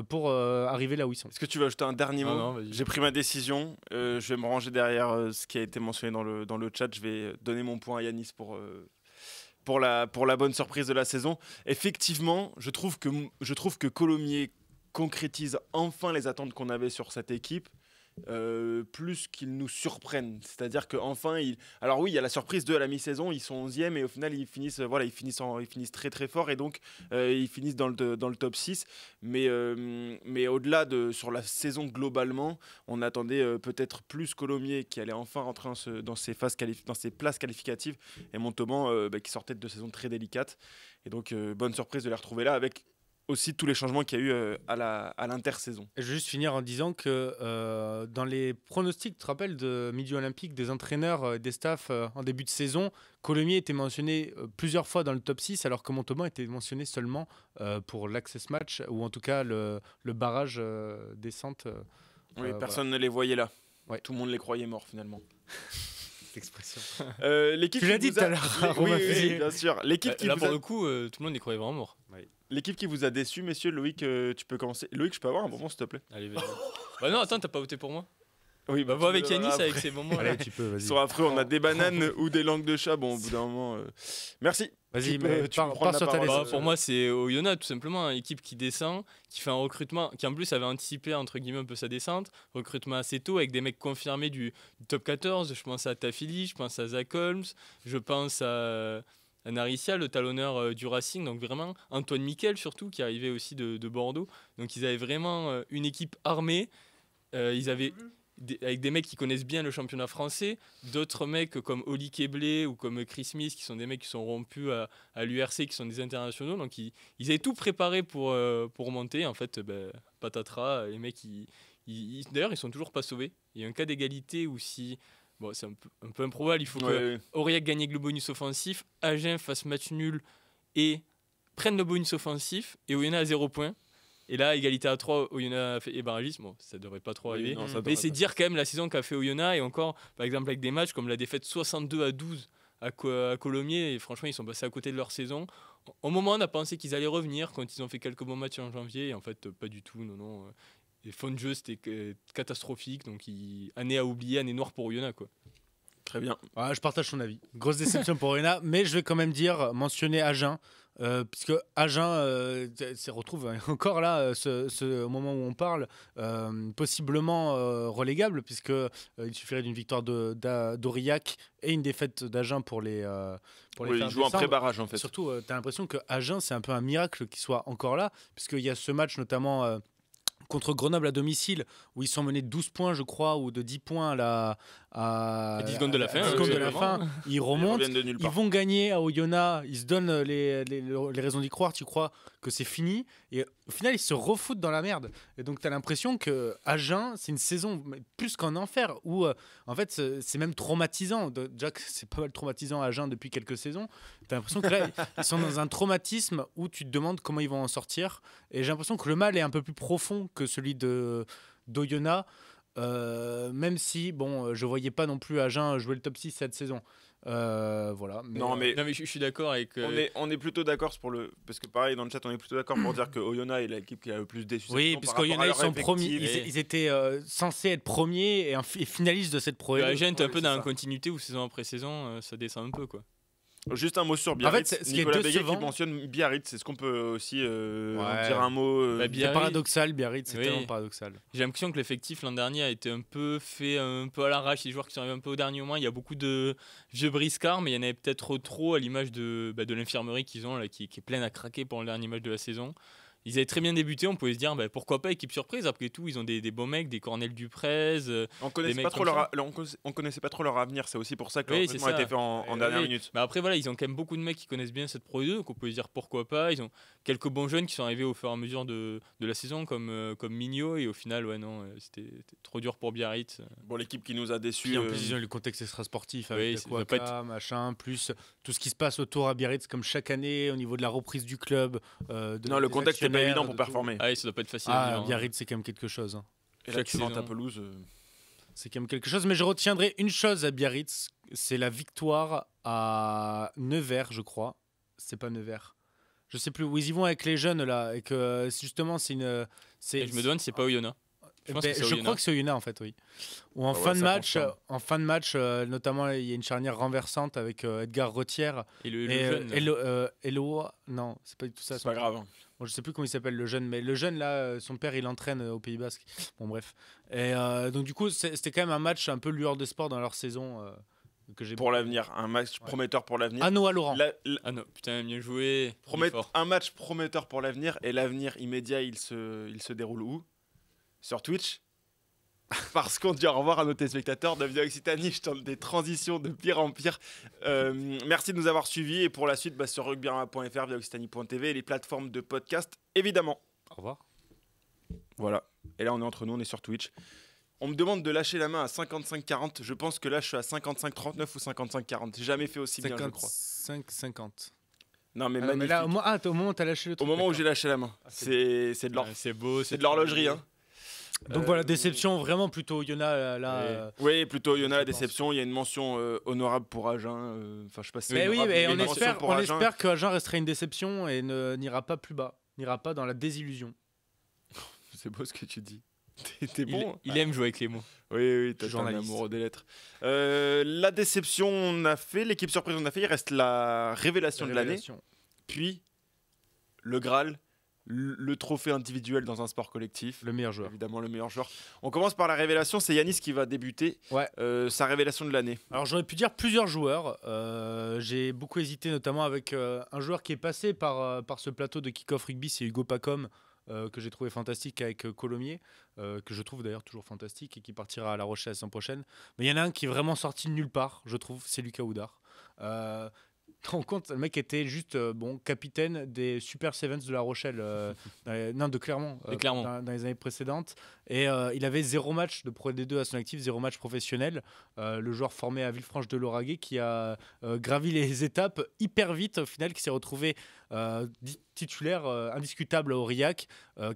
pour arriver là où ils sont. Est-ce que tu veux ajouter un dernier Non, mot? non, vas-y. J'ai pris ma décision. Je vais me ranger derrière ce qui a été mentionné dans le chat. Je vais donner mon point à Yanis pour la bonne surprise de la saison. Effectivement, je trouve que Colomiers concrétise enfin les attentes qu'on avait sur cette équipe. Plus qu'ils nous surprennent. C'est-à-dire qu'enfin, alors oui, il y a la surprise de la mi-saison, ils sont 11e et au final, ils finissent très très fort et donc ils finissent dans le top 6. Mais au-delà sur la saison globalement, on attendait peut-être plus Colomiers qui allait enfin rentrer dans ses places qualificatives et Montauban qui sortait de 2 saisons très délicates. Et donc, bonne surprise de les retrouver là avec aussi tous les changements qu'il y a eu à l'intersaison. Et je vais juste finir en disant que dans les pronostics, tu te rappelles de Midi Olympique, des entraîneurs, des staffs en début de saison, Colomiers était mentionné plusieurs fois dans le top 6, alors que Montauban était mentionné seulement pour l'access match, ou en tout cas le barrage descente. Oui, personne ne les voyait là. Ouais. Tout le monde les croyait morts finalement. L'expression. L'équipe Tu l'as qui dit vous tout a- à l'heure, Oui, Romain oui, Fusier. bien sûr. L'équipe qui, Là, vous pour a... le coup, tout le monde les croyait vraiment morts. L'équipe qui vous a déçu, messieurs. Loïc, tu peux commencer. Loïc, je peux avoir un moment, s'il te plaît? Allez, vas-y. Bah non, attends, t'as pas voté pour moi? Oui, Bah, tu vois avec me donneras Yanis, après. avec ses moments. Allez, tu peux, Ils vas-y. sont affreux, on a des bananes ou des langues de chat. Bon, au bout d'un moment. Merci. Vas-y, Tu peux- mais tu peux prendre la sur ta parole. liste. Bah, pour moi, c'est Oyonnax, tout simplement, une équipe qui descend, qui fait un recrutement, qui en plus avait anticipé entre guillemets un peu sa descente, recrutement assez tôt avec des mecs confirmés du top 14. Je pense à Tafili, je pense à Zach Holmes, je pense à Naricia, le talonneur du Racing, donc vraiment Antoine Miquel surtout, qui arrivait aussi de Bordeaux. Donc ils avaient vraiment une équipe armée. Ils avaient avec des mecs qui connaissent bien le championnat français, d'autres mecs comme Oli Keblé ou comme Chris Smith qui sont des mecs qui sont rompus à l'URC, qui sont des internationaux, donc ils avaient tout préparé pour monter. En fait, patatras, les mecs, d'ailleurs ils sont toujours pas sauvés. Il y a un cas d'égalité où si, bon c'est un peu improbable, il faut que Aurillac gagne avec le bonus offensif, Agen fasse match nul et prenne le bonus offensif, et Oyonnax à 0 points. Et là, égalité à 3, Oyonnax et barragisme, bon, ça devrait pas trop arriver. non, ça Mais devrait c'est pas. dire quand même la saison qu'a fait Oyonnax, et encore, par exemple, avec des matchs comme la défaite 62-12 à Colomiers, et franchement, ils sont passés à côté de leur saison. Au moment, on a pensé qu'ils allaient revenir quand ils ont fait quelques bons matchs en janvier, et en fait, pas du tout, non. Les fonds de jeu, c'était catastrophique, donc année à oublier, année noire pour Oyonnax, quoi. Très bien. Ouais, je partage son avis. Grosse déception pour Oyonnax, mais je vais quand même mentionner Agen, puisque Agen se retrouve encore là, au moment où on parle, possiblement relégable, puisque il suffirait d'une victoire d'Aurillac et une défaite d'Agen pour les Oui, faire ils jouent en descendre. pré-barrage en fait. Surtout, tu as l'impression que Agen, c'est un peu un miracle qu'il soit encore là, puisqu'il y a ce match notamment contre Grenoble à domicile, où ils sont menés de 12 points, je crois, ou de 10 points à 10 secondes de la fin, 10 secondes de la actuellement. fin. Ils Ils remontent. reviennent de nulle Ils part. vont gagner à Oyonnax, ils se donnent les raisons d'y croire, tu crois que c'est fini, et au final ils se refoutent dans la merde. Et donc tu as l'impression que Agen, c'est une saison plus qu'en enfer, où en fait c'est même traumatisant. Déjà que c'est pas mal traumatisant à Agen depuis quelques saisons, tu as l'impression que là ils sont dans un traumatisme où tu te demandes comment ils vont en sortir. Et j'ai l'impression que le mal est un peu plus profond que celui d'Oyonnax. Même si, bon, je voyais pas non plus Agen jouer le top 6 cette saison. Voilà. Non, mais Non, mais je suis d'accord avec. on est plutôt d'accord parce que pareil dans le chat, on est plutôt d'accord pour dire que Oyonnax est l'équipe qui a le plus déçu. Oui, parce qu'Oyonnax, ils sont premiers. effectif. Ils étaient censés être premiers et finalistes de cette Pro. La gente est un peu c'est dans ça. la continuité où saison après saison, ça descend un peu quoi. Juste un mot sur Biarritz. En fait, ce qui est Nicolas Béguet décevant- qui mentionne Biarritz. Est-ce qu'on peut aussi en Ouais. dire un mot Bah, C'est Biarritz- paradoxal, Biarritz, c'est Oui. tellement paradoxal. J'ai l'impression que l'effectif l'an dernier a été un peu fait un peu à l'arrache. Les joueurs qui sont arrivés un peu au dernier moment. Il y a beaucoup de vieux briscards, mais il y en avait peut-être trop à l'image de l'infirmerie qu'ils ont là, qui est pleine à craquer pour le dernier match de la saison. Ils avaient très bien débuté, on pouvait se dire pourquoi pas équipe surprise. Après tout, ils ont des bons mecs, des Cornel Duprez. On connaissait mecs pas trop comme on connaissait pas trop leur avenir. C'est aussi pour ça que Oui, le c'est recrutement a ça. été fait en dernière Oui. minute. Mais après, voilà, ils ont quand même beaucoup de mecs qui connaissent bien cette Pro 2, donc on peut se dire pourquoi pas. Ils ont quelques bons jeunes qui sont arrivés au fur et à mesure de la saison, comme Mignot, et au final, c'était trop dur pour Biarritz. Bon, l'équipe qui nous a déçus. Puis en plus, ils ont le contexte extra-sportif avec Oui, la ça doit pas Kouaka, machin, plus tout ce qui se passe autour à Biarritz, comme chaque année, au niveau de la reprise du club. Non, le contexte n'est pas évident pour performer. Ah oui, ça doit pas être facile. à Ah, vivre, hein. Biarritz, c'est quand même quelque chose. Hein. Et là, chaque tu vends ta saison. pelouse. C'est quand même quelque chose. Mais je retiendrai une chose à Biarritz, c'est la victoire à Nevers, je crois. C'est pas Nevers. Je sais plus où ils y vont avec les jeunes là, et que justement c'est une. Et je me demande si c'est pas Oyonnax. Je pense que c'est Je Oyonnax. crois que c'est Oyonnax en fait, oui. Ou en Ah ouais, fin de ça match, confirme. notamment il y a une charnière renversante avec Edgar Retière Et le et jeune. là. Eloa. Non, c'est pas du tout ça. C'est pas grave. Hein. Bon, je sais plus comment il s'appelle le jeune, mais le jeune là, son père il entraîne au Pays Basque. Bon bref. Et donc du coup c'était quand même un match un peu lueur de sport dans leur saison que j'ai. Pour l'avenir, un match prometteur pour l'avenir. Ah Noah Laurent. Ah non, putain, bien joué. Il est Promet- fort. un match prometteur pour l'avenir et l'avenir immédiat, il se déroule où? Sur Twitch. Parce qu'on dit au revoir à nos téléspectateurs de Via Occitanie. Je tente des transitions de pire en pire. Merci de nous avoir suivis et pour la suite sur rugbyrama.fr, via occitanie.tv et les plateformes de podcast évidemment. Au revoir. Voilà. Et là on est entre nous, on est sur Twitch. On me demande de lâcher la main à 55-40. Je pense que là je suis à 55-39 ou 55-40. J'ai jamais fait aussi bien, je crois. 55-50. Non mais Mais magnifique. là, au moment où tu as lâché le Au truc. moment où d'accord. j'ai lâché la main. C'est de l'or. Ouais, c'est beau. C'est de l'horlogerie, hein. Donc voilà, déception vraiment plutôt Yona là. Oui, plutôt Yona, la je pense. déception. Il y a une mention honorable pour Agen. Enfin, je sais pas si c'est Mais oui, honorable, mais une on mention espère, pour on Agen. espère que Agen restera une déception et n'ira pas plus bas, n'ira pas dans la désillusion. C'est beau ce que tu dis. T'es bon. Il aime jouer avec les mots. Oui, t'as un Journaliste. amoureux des lettres. La déception, on a fait. L'équipe surprise, on a fait. Il reste la révélation de l'année. Révélation. Puis le Graal, le trophée individuel dans un sport collectif. Le meilleur joueur. Évidemment, le meilleur joueur. On commence par la révélation. C'est Yanis qui va débuter Ouais. sa révélation de l'année. Alors j'aurais pu dire plusieurs joueurs. J'ai beaucoup hésité, notamment avec un joueur qui est passé par ce plateau de Kick-Off Rugby, c'est Hugo Pacom, que j'ai trouvé fantastique avec Colomiers, que je trouve d'ailleurs toujours fantastique et qui partira à La Rochelle la saison prochaine. Mais il y en a un qui est vraiment sorti de nulle part, je trouve, c'est Lucas Houdard. Tu te rends compte, le mec était juste capitaine des Super Sevens de La Rochelle, de Clermont, De Clermont. dans les années précédentes. Et il avait 0 match de Pro D2 à son actif, 0 match professionnel. Le joueur formé à Villefranche-de-Lauragais qui a gravi les étapes hyper vite au final, qui s'est retrouvé titulaire indiscutable à Aurillac,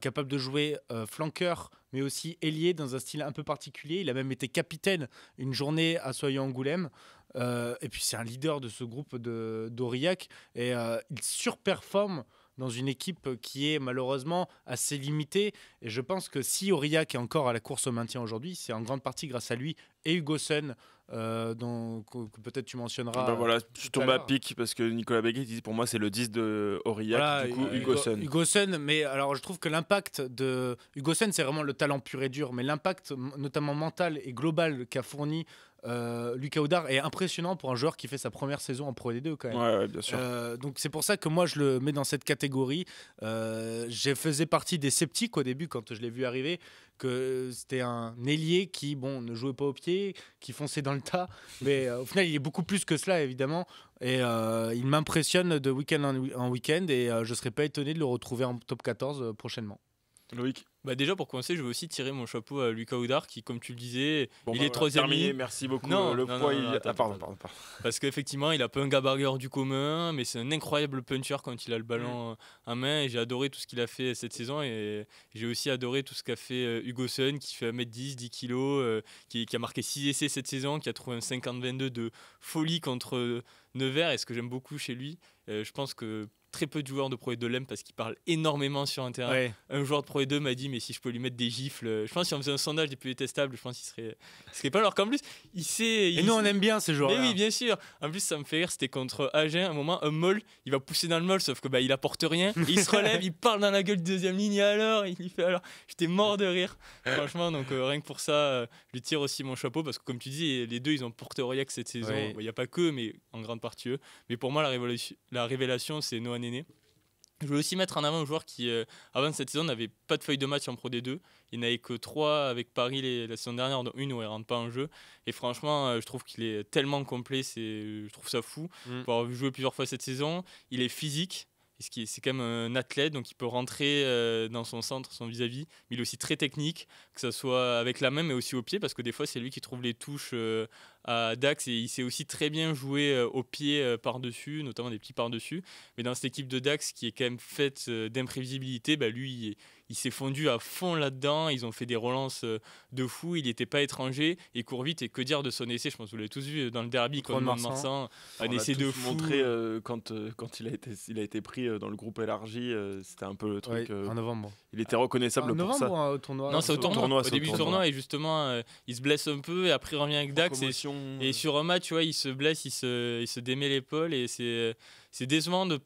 capable de jouer flanqueur mais aussi ailier dans un style un peu particulier. Il a même été capitaine une journée à Soyons-Angoulême. Et puis c'est un leader de ce groupe d'Aurillac et il surperforme dans une équipe qui est malheureusement assez limitée. Et je pense que si Aurillac est encore à la course au maintien aujourd'hui, c'est en grande partie grâce à lui et Hugo Sun, que peut-être tu mentionneras. Bah voilà, je suis tout à tombé à l'heure. pic parce que Nicolas Béguet dit pour moi c'est le 10 de Aurillac, Voilà, du coup Hugo Sun. Hugo Sun, mais alors je trouve que l'impact de Hugo Sun, c'est vraiment le talent pur et dur, mais l'impact notamment mental et global qu'a fourni Lucas Houdard est impressionnant pour un joueur qui fait sa première saison en Pro D2 quand même. Ouais, bien sûr. Donc c'est pour ça que moi je le mets dans cette catégorie. Je faisais partie des sceptiques au début quand je l'ai vu arriver, que c'était un ailier qui ne jouait pas au pied, qui fonçait dans le tas, mais au final il est beaucoup plus que cela évidemment. Et il m'impressionne de week-end en week-end et je ne serais pas étonné de le retrouver en top 14 prochainement. Loïc. Déjà pour commencer, je veux aussi tirer mon chapeau à Lucas Oudart qui, comme tu le disais, Bon, il est troisième terminé, ligne. merci beaucoup. Non, le non, poids, non, non, attends, pardon. Parce qu'effectivement, il a pas un gabarit hors du commun, mais c'est un incroyable puncher quand il a le ballon en main. Et j'ai adoré tout ce qu'il a fait cette saison. Et j'ai aussi adoré tout ce qu'a fait Hugoson, qui fait 1m10, 10 kg, qui a marqué 6 essais cette saison, qui a trouvé un 50-22 de folie contre Nevers. Et ce que j'aime beaucoup chez lui, je pense que très peu de joueurs de Pro E2 l'aiment parce qu'il parle énormément sur un terrain. Ouais. Un joueur de Pro E2 m'a dit mais si je peux lui mettre des gifles, je pense que si on faisait un sondage des plus détestables, je pense qu'il serait pas, alors qu'en plus il sait. Et nous on aime bien ces joueurs. Mais oui, bien sûr. En plus ça me fait rire, c'était contre Agen, à un moment un maul, il va pousser dans le maul sauf que il apporte rien, et il se relève, il parle dans la gueule du deuxième ligne, et alors il fait alors, j'étais mort de rire. Franchement, donc rien que pour ça, je lui tire aussi mon chapeau parce que comme tu dis, les deux ils ont porté Aurillac cette saison. Ouais. Il y a pas que, mais en grande partie eux. Mais pour moi la révélation c'est Noah Néné. Je voulais aussi mettre en avant un joueur qui, avant cette saison, n'avait pas de feuille de match en Pro D2. Il n'avait que 3 avec Paris la saison dernière, dont une où il ne rentre pas en jeu. Et franchement, je trouve qu'il est tellement complet, je trouve ça fou. Pour avoir joué plusieurs fois cette saison, il est physique. C'est quand même un athlète, donc il peut rentrer dans son centre, son vis-à-vis. Mais il est aussi très technique, que ce soit avec la main, mais aussi au pied, parce que des fois, c'est lui qui trouve les touches à Dax. Et il sait aussi très bien jouer au pied par-dessus, notamment des petits par-dessus. Mais dans cette équipe de Dax, qui est quand même faite d'imprévisibilité, lui, il s'est fondu à fond là-dedans. Ils ont fait des relances de fou. Il n'était pas étranger. Il court vite. Et que dire de son essai? Je pense que vous l'avez tous vu dans le derby contre Mont-de-Marsan. Un essai de fou. Montré quand il a été pris dans le groupe élargi. C'était un peu le truc. En novembre. Il était reconnaissable pour ça. Au tournoi. Non, c'est au tournoi. Au début du tournoi. Et justement, il se blesse un peu. Et après, il revient avec Dax. Et sur un match, il se blesse. Il se démet l'épaule. Et c'est décevant de ne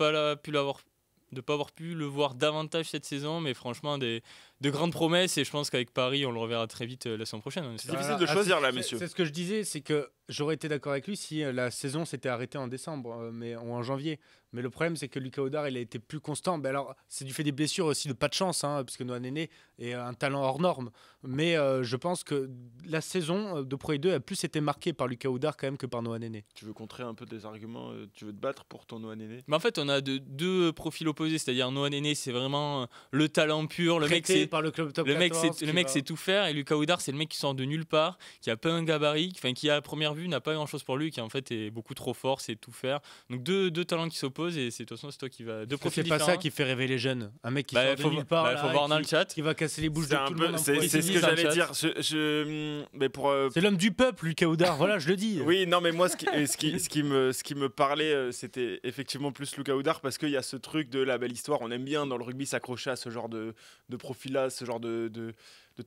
pas avoir pu le voir davantage cette saison, mais franchement de grandes promesses, et je pense qu'avec Paris on le reverra très vite la saison prochaine. C'est difficile de choisir là, messieurs. C'est ce que je disais, c'est que j'aurais été d'accord avec lui si la saison s'était arrêtée en décembre ou en janvier. Mais le problème, c'est que Lucas Oudart, il a été plus constant. Alors, c'est du fait des blessures aussi, de pas de chance, parce que Noah Néné est un talent hors norme. Mais je pense que la saison de Pro E2 a plus été marquée par Lucas Oudart quand même que par Noah Néné. Tu veux contrer un peu des arguments, tu veux te battre pour ton Noah Néné? Mais en fait, on a deux profils opposés, c'est-à-dire Noah Néné, c'est vraiment le talent pur, le mec c'est par le club top 14, le mec sait tout faire, et Lucas Oudart c'est le mec qui sort de nulle part, qui a pas un gabarit, qui à première vue n'a pas grand-chose pour lui, qui en fait est beaucoup trop fort, sait tout faire. Donc deux talents qui s'opposent, et de toute façon c'est toi qui va deux profils différents. C'est pas ça qui fait rêver les jeunes. Un mec qui sort de nulle part, faut voir dans le chat, qui va casser les bouches de tout le monde. C'est ce que j'allais dire. C'est l'homme du peuple, Lucas Oudart. Voilà, je le dis. Oui, non, mais moi, ce qui me parlait, c'était effectivement plus Lucas Oudart, parce qu'il y a ce truc de la belle histoire. On aime bien dans le rugby s'accrocher à ce genre de profil-là, ce genre de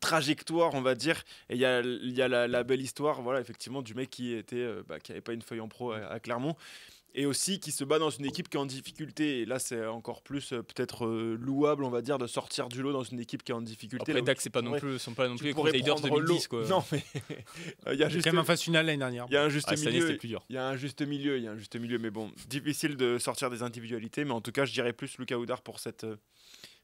trajectoire, on va dire. Et il y a la belle histoire, voilà, effectivement, du mec qui avait pas une feuille en pro à Clermont, et aussi qui se bat dans une équipe qui est en difficulté. Et là, c'est encore plus peut-être louable, on va dire, de sortir du lot dans une équipe qui est en difficulté. Après, Dax, sont pas non plus les Crusaders 2010, quoi. Non, mais il y a juste quand même en phase finale l'année dernière. Il y a un juste milieu. Plus dur. Il y a un juste milieu, mais bon, difficile de sortir des individualités. Mais en tout cas, je dirais plus Lucas Oudart pour cette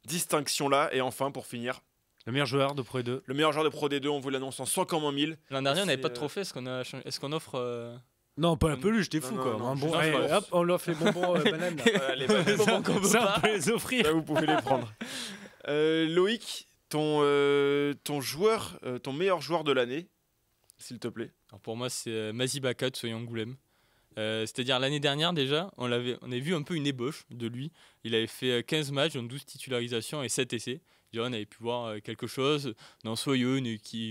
distinction-là. Et enfin, pour finir, le meilleur joueur de Pro E2. Le meilleur joueur de Pro D2, on vous l'annonce en 100 comme en 1000. L'an dernier, on n'avait pas de trophée. Est-ce qu'on offre Non, pas la peluche, t'es fou quoi. Hop, on leur fait bonbon banane. Les bonbons qu'on peut ça, pas. on peut les offrir. Là, vous pouvez les prendre. Loïc, ton meilleur joueur de l'année, s'il te plaît. Alors pour moi, c'est Mazi Baka de Soya Angoulême. C'est-à-dire l'année dernière déjà, on avait vu un peu une ébauche de lui. Il avait fait 15 matchs, dont 12 titularisations et 7 essais. On avait pu voir quelque chose dans Soyo,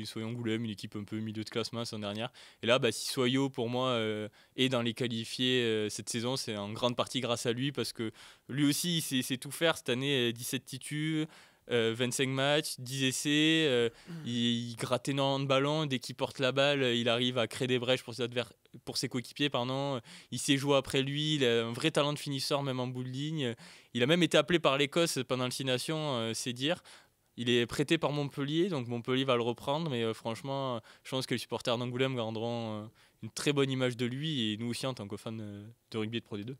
Soya Angoulême, une équipe un peu milieu de classement la saison dernière. Et là, si Soyo, pour moi, est dans les qualifiés cette saison, c'est en grande partie grâce à lui, parce que lui aussi, il sait tout faire. Cette année, 17 titus, 25 matchs, 10 essais, il gratte énormément de ballons. Dès qu'il porte la balle, il arrive à créer des brèches pour ses coéquipiers. Il sait jouer après lui, il a un vrai talent de finisseur, même en bout de ligne. Il a même été appelé par l'Écosse pendant le 6 Nations, c'est dire. Il est prêté par Montpellier, donc Montpellier va le reprendre, mais franchement, je pense que les supporters d'Angoulême garderont une très bonne image de lui, et nous aussi en tant que fans de rugby et de Pro D2.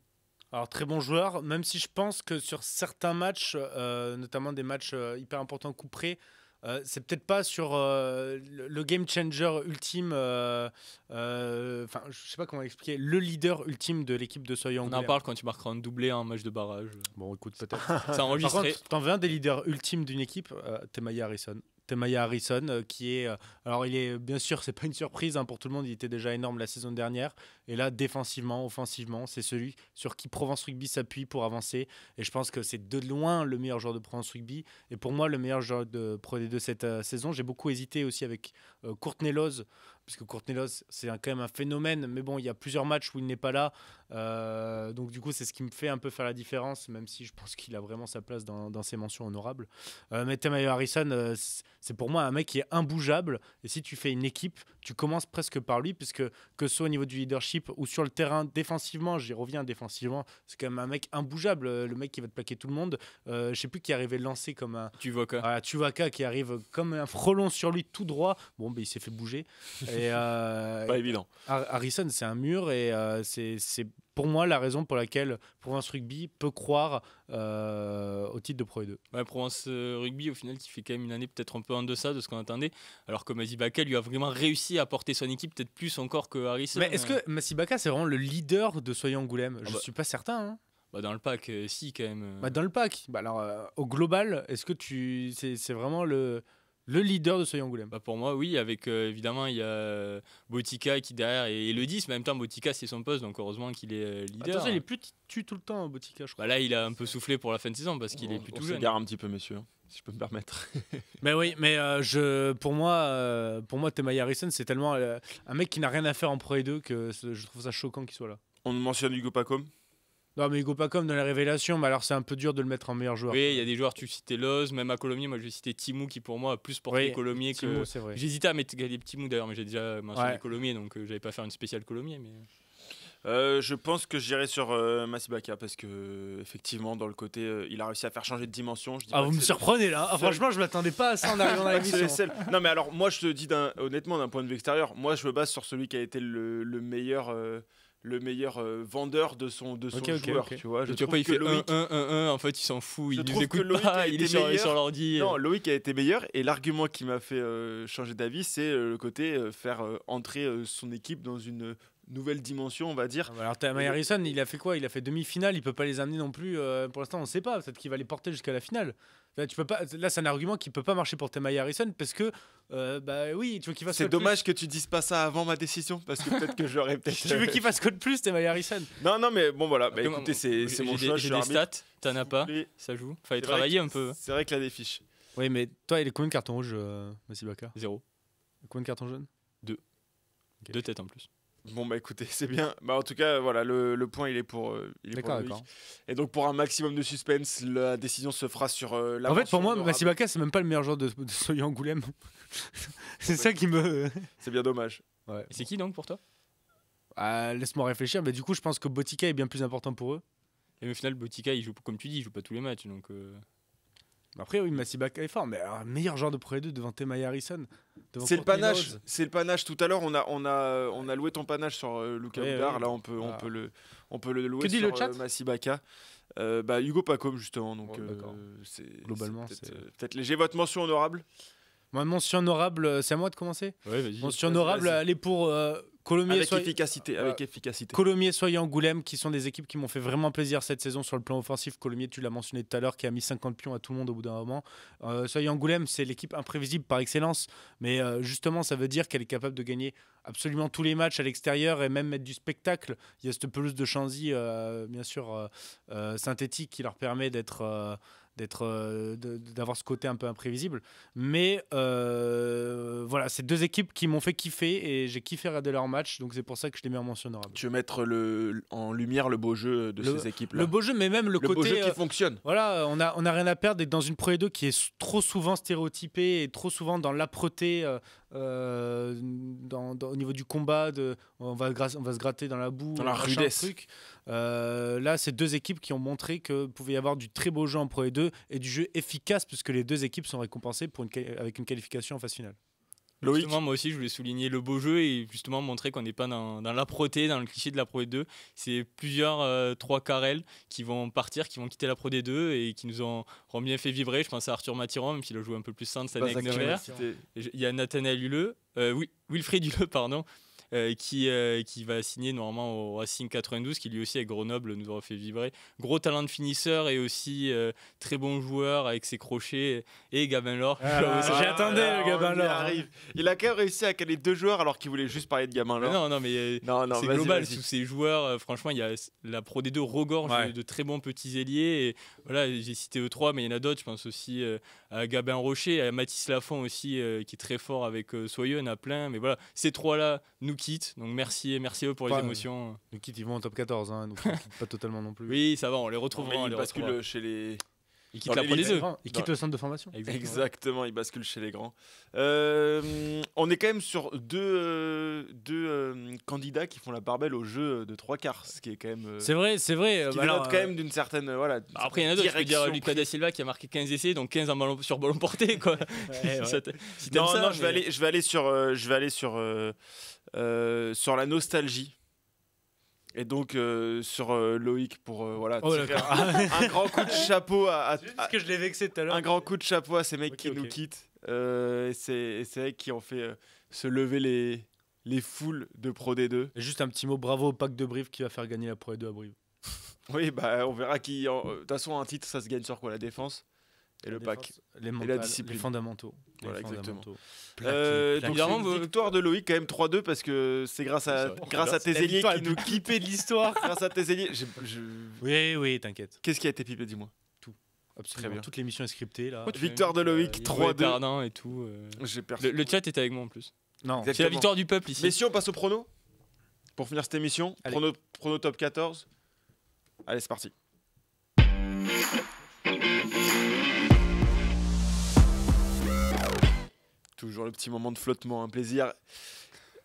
Alors très bon joueur, même si je pense que sur certains matchs, notamment des matchs hyper importants coup près, c'est peut-être pas sur le game changer ultime. Je sais pas comment expliquer. Le leader ultime de l'équipe de Soya On Angoulême. en parle quand tu marqueras un doublé en match de barrage. Bon, écoute, peut-être. C'est Par enregistré. contre, t'en veux un des leaders ultimes d'une équipe, Temaya Harrison. Temaya Harrison, qui est. Alors, il est bien sûr, c'est pas une surprise pour tout le monde, il était déjà énorme la saison dernière. Et là, défensivement, offensivement, c'est celui sur qui Provence Rugby s'appuie pour avancer. Et je pense que c'est de loin le meilleur joueur de Provence Rugby. Et pour moi, le meilleur joueur de Pro D2 cette saison. J'ai beaucoup hésité aussi avec Courtney Loz, puisque Courtney Loz, c'est quand même un phénomène. Mais bon, il y a plusieurs matchs où il n'est pas là. Donc, du coup, c'est ce qui me fait un peu faire la différence, même si je pense qu'il a vraiment sa place dans ces mentions honorables. Mais Temaya Harrison, c'est pour moi un mec qui est imbougeable. Et si tu fais une équipe, tu commences presque par lui, puisque que ce soit au niveau du leadership ou sur le terrain défensivement, j'y reviens défensivement, c'est quand même un mec imbougeable, le mec qui va te plaquer tout le monde. Je sais plus qui arrivait lancé comme un Tuvaka qui arrive comme un frelon sur lui tout droit. Bon, il s'est fait bouger. Et, pas évident. Harrison, c'est un mur et c'est pour moi la raison pour laquelle Provence Rugby peut croire au titre de Pro E2. Ouais, Provence Rugby, au final, qui fait quand même une année peut-être un peu en deçà de ce qu'on attendait, alors que Masibaka lui a vraiment réussi à porter son équipe peut-être plus encore que Harrison. Mais est-ce que Masibaka, c'est vraiment le leader de Soya Angoulême ? Je suis pas certain. Dans le pack, si, quand même. Dans le pack. Alors, au global, est-ce que c'est vraiment le leader de Soya Angoulême ? Pour moi, oui, avec évidemment, il y a Botica qui derrière et le 10, mais en même temps, Botica, c'est son poste, donc heureusement qu'il est leader. Attention, il est plus têtu tout le temps, Botica, je crois. Là, il a un peu soufflé pour la fin de saison parce qu'il est plus tout jeune. On s'égare un petit peu, messieurs, si je peux me permettre. Mais oui, mais pour moi, Temaya Harrison, c'est tellement un mec qui n'a rien à faire en Pro E2 que je trouve ça choquant qu'il soit là. On mentionne Hugo Pacom. Non, mais Hugo Pacom dans la révélation, mais alors c'est un peu dur de le mettre en meilleur joueur. Oui, il y a des joueurs, tu citais Loz, même à Colomiers, moi je vais citer Timou qui pour moi a plus porté Colomiers que. C'est vrai. J'hésitais à mettre des Timou d'ailleurs, mais j'ai déjà mentionné Colomiers, donc j'allais pas faire une spéciale Colomiers. Mais... je pense que j'irai sur Masibaka parce que effectivement dans le côté il a réussi à faire changer de dimension. Vous me surprenez là. Franchement, je m'attendais pas à ça en arrivant dans l'émission. Non mais alors moi je te dis honnêtement d'un point de vue extérieur, moi je me base sur celui qui a été le meilleur vendeur de son joueur, tu vois. Tu vois pas, il fait 1-1-1-1, en fait il s'en fout, il nous écoute pas, il est sur l'ordi. Non, Loïc a été meilleur et l'argument qui m'a fait changer d'avis, c'est le côté faire entrer son équipe dans une nouvelle dimension, on va dire. Alors Temaya Harrison, il a fait quoi ? Il a fait demi-finale, il peut pas les amener non plus. Pour l'instant, on sait pas. Peut-être qu'il va les porter jusqu'à la finale. Là, tu peux pas. Là, c'est un argument qui peut pas marcher pour Temaya Harrison parce que, oui, tu veux qu'il fasse. C'est dommage que tu dises pas ça avant ma décision parce que peut-être que j'aurais peut-être. Tu veux qu'il fasse quoi de plus, Temaya Harrison ? Non, mais bon voilà. Écoutez, c'est mon choix. J'ai des stats. T'en as pas. Ça joue. Fallait travailler un peu. C'est vrai qu'il a des fiches. Oui, mais toi, il est combien de cartons rouges, Masibaka ? 0. Combien de cartons jaunes ? 2. 2 têtes en plus. Bon écoutez, c'est bien. En tout cas, voilà, le point il est pour d'accord. Et donc pour un maximum de suspense, la décision se fera sur la. En fait, pour moi, Masibaka, c'est même pas le meilleur joueur de Soya Angoulême. C'est ça qui me. C'est bien dommage. Ouais. Et c'est qui donc pour toi ? Laisse-moi réfléchir. Mais du coup, je pense que Botica est bien plus important pour eux. Et au final, Botica, il joue comme tu dis, il joue pas tous les matchs, donc. Après, oui, Masibaka est fort, mais meilleur joueur de Pro E2 devant Temaya Harrison. C'est le panache. C'est le panache. Tout à l'heure, on a loué ton panache sur Luka Oudar. Là, on peut le louer sur Masibaka. Hugo Pacom justement. Donc, globalement, c'est peut-être léger. Votre mention honorable. Ma mention honorable, c'est à moi de commencer. Ouais, vas-y. Mention honorable, elle est pour Colomiers, efficacité. Colomiers, Soya Angoulême, qui sont des équipes qui m'ont fait vraiment plaisir cette saison sur le plan offensif. Colomiers, tu l'as mentionné tout à l'heure, qui a mis 50 pions à tout le monde au bout d'un moment. Soya Angoulême, c'est l'équipe imprévisible par excellence, mais justement, ça veut dire qu'elle est capable de gagner absolument tous les matchs à l'extérieur et même mettre du spectacle. Il y a cette pelouse de Chanzy, bien sûr, synthétique, qui leur permet d'avoir ce côté un peu imprévisible, mais voilà, c'est deux équipes qui m'ont fait kiffer et j'ai kiffé regarder leur match, donc c'est pour ça que je les mets en mention honorable. Tu veux mettre en lumière le beau jeu de ces équipes là, le beau jeu, mais même le côté beau jeu qui fonctionne. Voilà, on a rien à perdre d'être dans une Pro E2 qui est trop souvent stéréotypée et trop souvent dans l'âpreté, au niveau du combat, on va se gratter dans la boue, dans la rudesse. Truc. Là, c'est deux équipes qui ont montré que pouvait y avoir du très beau jeu en Pro E2 et du jeu efficace, puisque les deux équipes sont récompensées avec une qualification en phase finale. Loïc. Justement, moi aussi, je voulais souligner le beau jeu et justement montrer qu'on n'est pas dans l'âpreté, dans le cliché de la Pro D2. C'est plusieurs 3 quarts L qui vont partir, qui vont quitter la Pro D2 et qui nous ont bien fait vibrer. Je pense à Arthur Mathiron, même s'il a joué un peu plus centre cette année avec Nevers. Il y a Nathanaël Huleux, Wilfried Huleux, pardon. Qui va signer normalement au Racing 92, qui lui aussi avec Grenoble nous aura fait vibrer. Gros talent de finisseur et aussi très bon joueur avec ses crochets. Et Gabin Laure. J'attendais le Gabin Laure. Arrive. Il a quand même réussi à caler 2 joueurs alors qu'il voulait juste parler de Gabin Laure. Non, mais c'est global sous ces joueurs. Franchement, il y a la Pro D2 regorge de très bons petits ailiers. Et voilà, j'ai cité eux 3, mais il y en a d'autres. Je pense aussi à Gabin Rocher, à Mathis Lafont aussi, qui est très fort avec Soyeux. Il y en a plein. Mais voilà, ces 3-là nous quittent. Donc merci à eux pour les émotions. Nous quittent, ils vont en top 14, hein, donc ils quittent pas totalement non plus. Oui, ça va, on les retrouvera. Ils basculent chez les... Ils quittent la Pro D2. Ils quittent le centre de formation. Exactement, ils basculent chez les grands. On est quand même sur deux candidats qui font la part belle au jeu de 3 quarts, ce qui est quand même... C'est vrai. Ce qui dénote quand même d'une certaine... Après, il y en a d'autres, je peux dire Lucas Da Silva qui a marqué 15 essais, donc 15 sur ballon porté. Quoi. Je vais aller sur la nostalgie. Et donc sur Loïc pour tirer un grand coup de chapeau que je l'ai vexé tout à l'heure. Un grand coup de chapeau à ces mecs qui nous quittent. C'est eux qui ont fait se lever les foules de Pro D2. Et juste un petit mot, bravo au pack de Brive qui va faire gagner la Pro D2 à Brive. Oui, on verra qui. De toute façon, un titre, ça se gagne sur quoi? La défense et le pack. Et la discipline. Les fondamentaux. Voilà, exactement. Donc, victoire de Loïc, quand même 3-2, parce que c'est grâce à tes ailiers qui nous pipé de l'histoire. Grâce à tes ailiers. Oui, t'inquiète. Qu'est-ce qui a été pipé, dis-moi? Tout. Absolument. Très bien. Toute l'émission est scriptée là. Victoire de Loïc 3-2. Et tout. J'ai le chat était avec moi en plus. Non. C'est la victoire du peuple ici. Messieurs, on passe au prono pour finir cette émission. Prono top 14. Allez, c'est parti. Toujours le petit moment de flottement, un plaisir.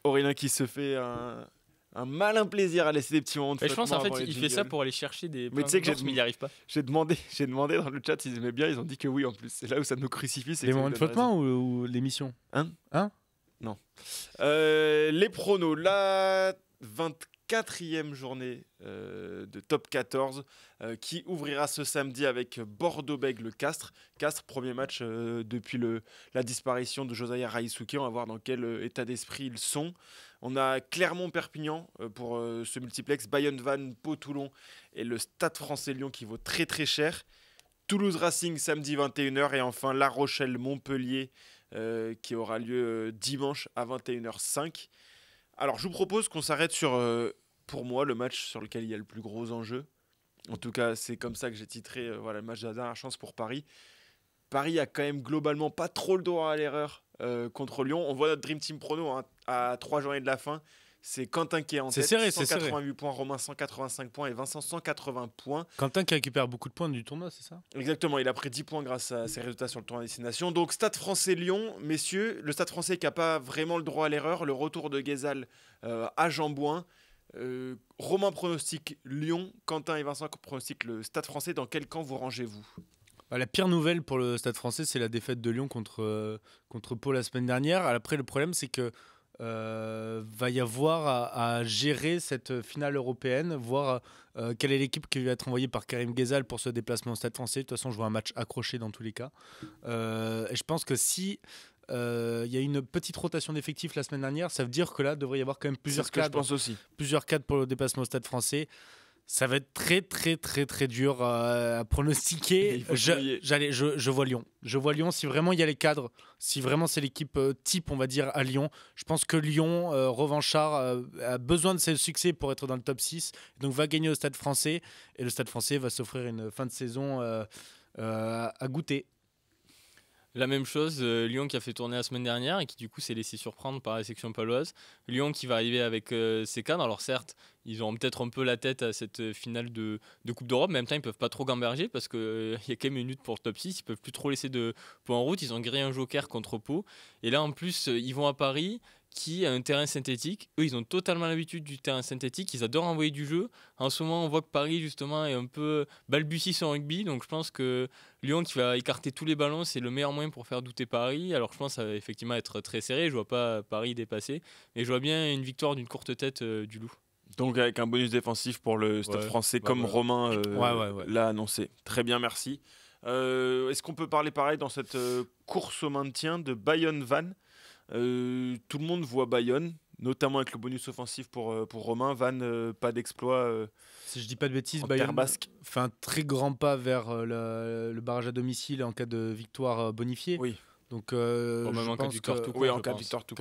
Aurélien qui se fait un malin plaisir à laisser des petits moments de flottement. Je pense en fait il fait ça pour aller chercher des. Mais tu sais que il n'y arrive pas. J'ai demandé dans le chat s'ils aimaient bien, ils ont dit que oui en plus. C'est là où ça nous crucifie. Les moments de flottement ou l'émission? Hein Non. Les pronos, la 24e journée de top 14 qui ouvrira ce samedi avec Bordeaux-Bègles Castres. Castres, premier match depuis la disparition de Josiah Raïsouké. On va voir dans quel état d'esprit ils sont. On a Clermont-Perpignan pour ce multiplex, Bayonne-Vannes, Pau-Toulon et le Stade français Lyon qui vaut très très cher. Toulouse Racing samedi 21h et enfin La Rochelle-Montpellier qui aura lieu dimanche à 21h05. Alors, je vous propose qu'on s'arrête sur, pour moi, le match sur lequel il y a le plus gros enjeu. En tout cas, c'est comme ça que j'ai titré le match de la dernière chance pour Paris. Paris a quand même globalement pas trop le droit à l'erreur contre Lyon. On voit notre Dream Team prono à 3 journées de la fin. C'est Quentin qui est en tête, 188 points, Romain 185 points et Vincent 180 points. Quentin qui récupère beaucoup de points du tournoi, c'est ça? Exactement, il a pris 10 points grâce à ses résultats sur le tournoi Destination. Donc Stade français Lyon, messieurs, le Stade français qui n'a pas vraiment le droit à l'erreur, le retour de Guézal à Jambouin. Romain pronostique Lyon, Quentin et Vincent pronostiquent le Stade français. Dans quel camp vous rangez-vous? La pire nouvelle pour le Stade français, c'est la défaite de Lyon contre Pau la semaine dernière. Après, le problème, c'est que va y avoir à gérer cette finale européenne, voir quelle est l'équipe qui va être envoyée par Karim Ghezal pour ce déplacement au Stade français. De toute façon, je vois un match accroché dans tous les cas. Et je pense que si il y a une petite rotation d'effectifs la semaine dernière, ça veut dire que là, il devrait y avoir quand même plusieurs cadres. Je pense aussi. Plusieurs cadres pour le déplacement au Stade français. Ça va être très très très très dur à pronostiquer. Je vois Lyon. Je vois Lyon si vraiment il y a les cadres, si vraiment c'est l'équipe type, on va dire, à Lyon. Je pense que Lyon, revanchard, a besoin de ce succès pour être dans le top 6. Donc va gagner au Stade français. Et le Stade français va s'offrir une fin de saison à goûter. La même chose, Lyon qui a fait tourner la semaine dernière et qui du coup s'est laissé surprendre par la section paloise. Lyon qui va arriver avec ses cadres. Alors certes, ils auront peut-être un peu la tête à cette finale de Coupe d'Europe, mais en même temps ils ne peuvent pas trop gamberger parce qu'il y a quand même une lutte pour le top 6. Ils ne peuvent plus trop laisser de points en route. Ils ont grillé un joker contre Pau. Et là en plus, ils vont à Paris. qui a un terrain synthétique. Eux, ils ont totalement l'habitude du terrain synthétique. Ils adorent envoyer du jeu. En ce moment, on voit que Paris, justement, est un peu balbutie son rugby. Donc, je pense que Lyon, qui va écarter tous les ballons, c'est le meilleur moyen pour faire douter Paris. Alors, je pense que ça va effectivement être très serré. Je ne vois pas Paris dépasser. Mais je vois bien une victoire d'une courte tête du Loup. Donc avec un bonus défensif pour le Stade français, comme Romain l'a annoncé. Très bien, merci. Est-ce qu'on peut parler pareil dans cette course au maintien de Bayonne-Vannes? Tout le monde voit Bayonne, notamment avec le bonus offensif pour Romain. Vannes, pas d'exploit. Si je dis pas de bêtises, Bayonne fait un très grand pas vers le barrage à domicile en cas de victoire bonifiée. Oui. Donc, même en cas de victoire tout court. Oui, en cas de victoire tout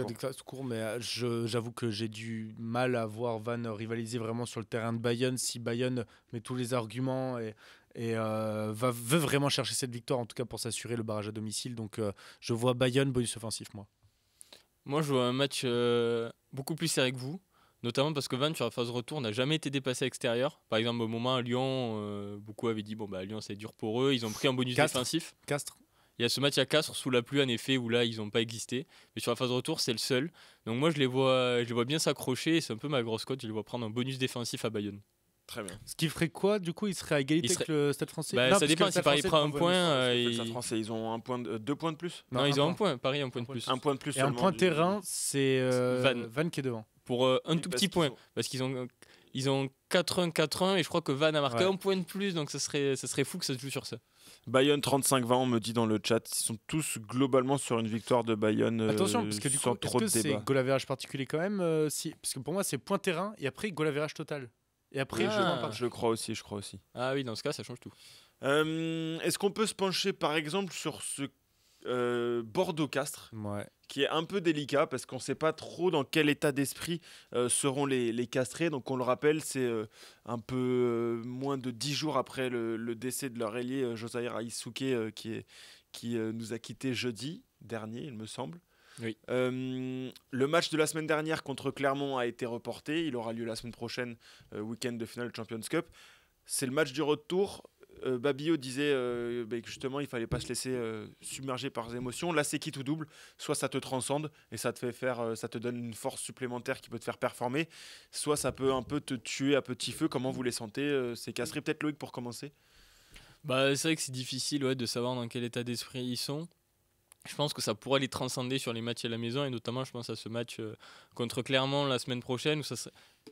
court. Mais j'avoue que j'ai du mal à voir Vannes rivaliser vraiment sur le terrain de Bayonne. Si Bayonne met tous les arguments et veut vraiment chercher cette victoire, en tout cas pour s'assurer le barrage à domicile. Donc, je vois Bayonne bonus offensif, moi. Moi, je vois un match beaucoup plus serré que vous. Notamment parce que Vannes, sur la phase retour, n'a jamais été dépassé à l'extérieur. Par exemple, au moment à Lyon, beaucoup avaient dit Lyon, c'est dur pour eux. Ils ont pris un bonus défensif. Castres. Il y a ce match à Castres sous la pluie, en effet, où là, ils n'ont pas existé. Mais sur la phase retour, c'est le seul. Donc moi, je les vois bien s'accrocher. Et c'est un peu ma grosse cote. Je les vois prendre un bonus défensif à Bayonne. Très bien. Ce qui ferait quoi, du coup? Il serait à égalité avec le Stade français? Ça dépend. Si Paris prend un point... Le Stade français, ils ont 2 points de plus? Non, ils ont un point. Paris, un point de plus. Un point de plus et un point de terrain, c'est Vannes qui est devant. Pour un tout petit point. Parce qu'ils ont 4-1, 4-1. Et je crois que Vannes a marqué un point de plus. Donc ça serait fou que ça se joue sur ça. Bayonne 35-20, on me dit dans le chat. Ils sont tous globalement sur une victoire de Bayonne. Attention, parce que du coup, est-ce que c'est goal average particulier quand même parce que pour moi, c'est point terrain et après goal average total. Et après, je crois aussi. Ah oui, dans ce cas, ça change tout. Est-ce qu'on peut se pencher par exemple sur ce Bordeaux-Castres, qui est un peu délicat parce qu'on ne sait pas trop dans quel état d'esprit seront les castrés. Donc on le rappelle, c'est un peu moins de 10 jours après le décès de leur ailier Josiah Aïssouké qui nous a quittés jeudi dernier, il me semble. Oui. Le match de la semaine dernière contre Clermont a été reporté. Il aura lieu la semaine prochaine, week-end de finale Champions Cup. C'est le match du retour. Babio disait que justement il fallait pas se laisser submerger par les émotions. Là c'est quitte ou double, soit ça te transcende et ça te donne une force supplémentaire qui peut te faire performer, soit ça peut un peu te tuer à petit feu. Comment vous les sentez ces casseries? Peut-être Loïc pour commencer. C'est vrai que c'est difficile de savoir dans quel état d'esprit ils sont. Je pense que ça pourrait les transcender sur les matchs à la maison, et notamment je pense à ce match contre Clermont la semaine prochaine.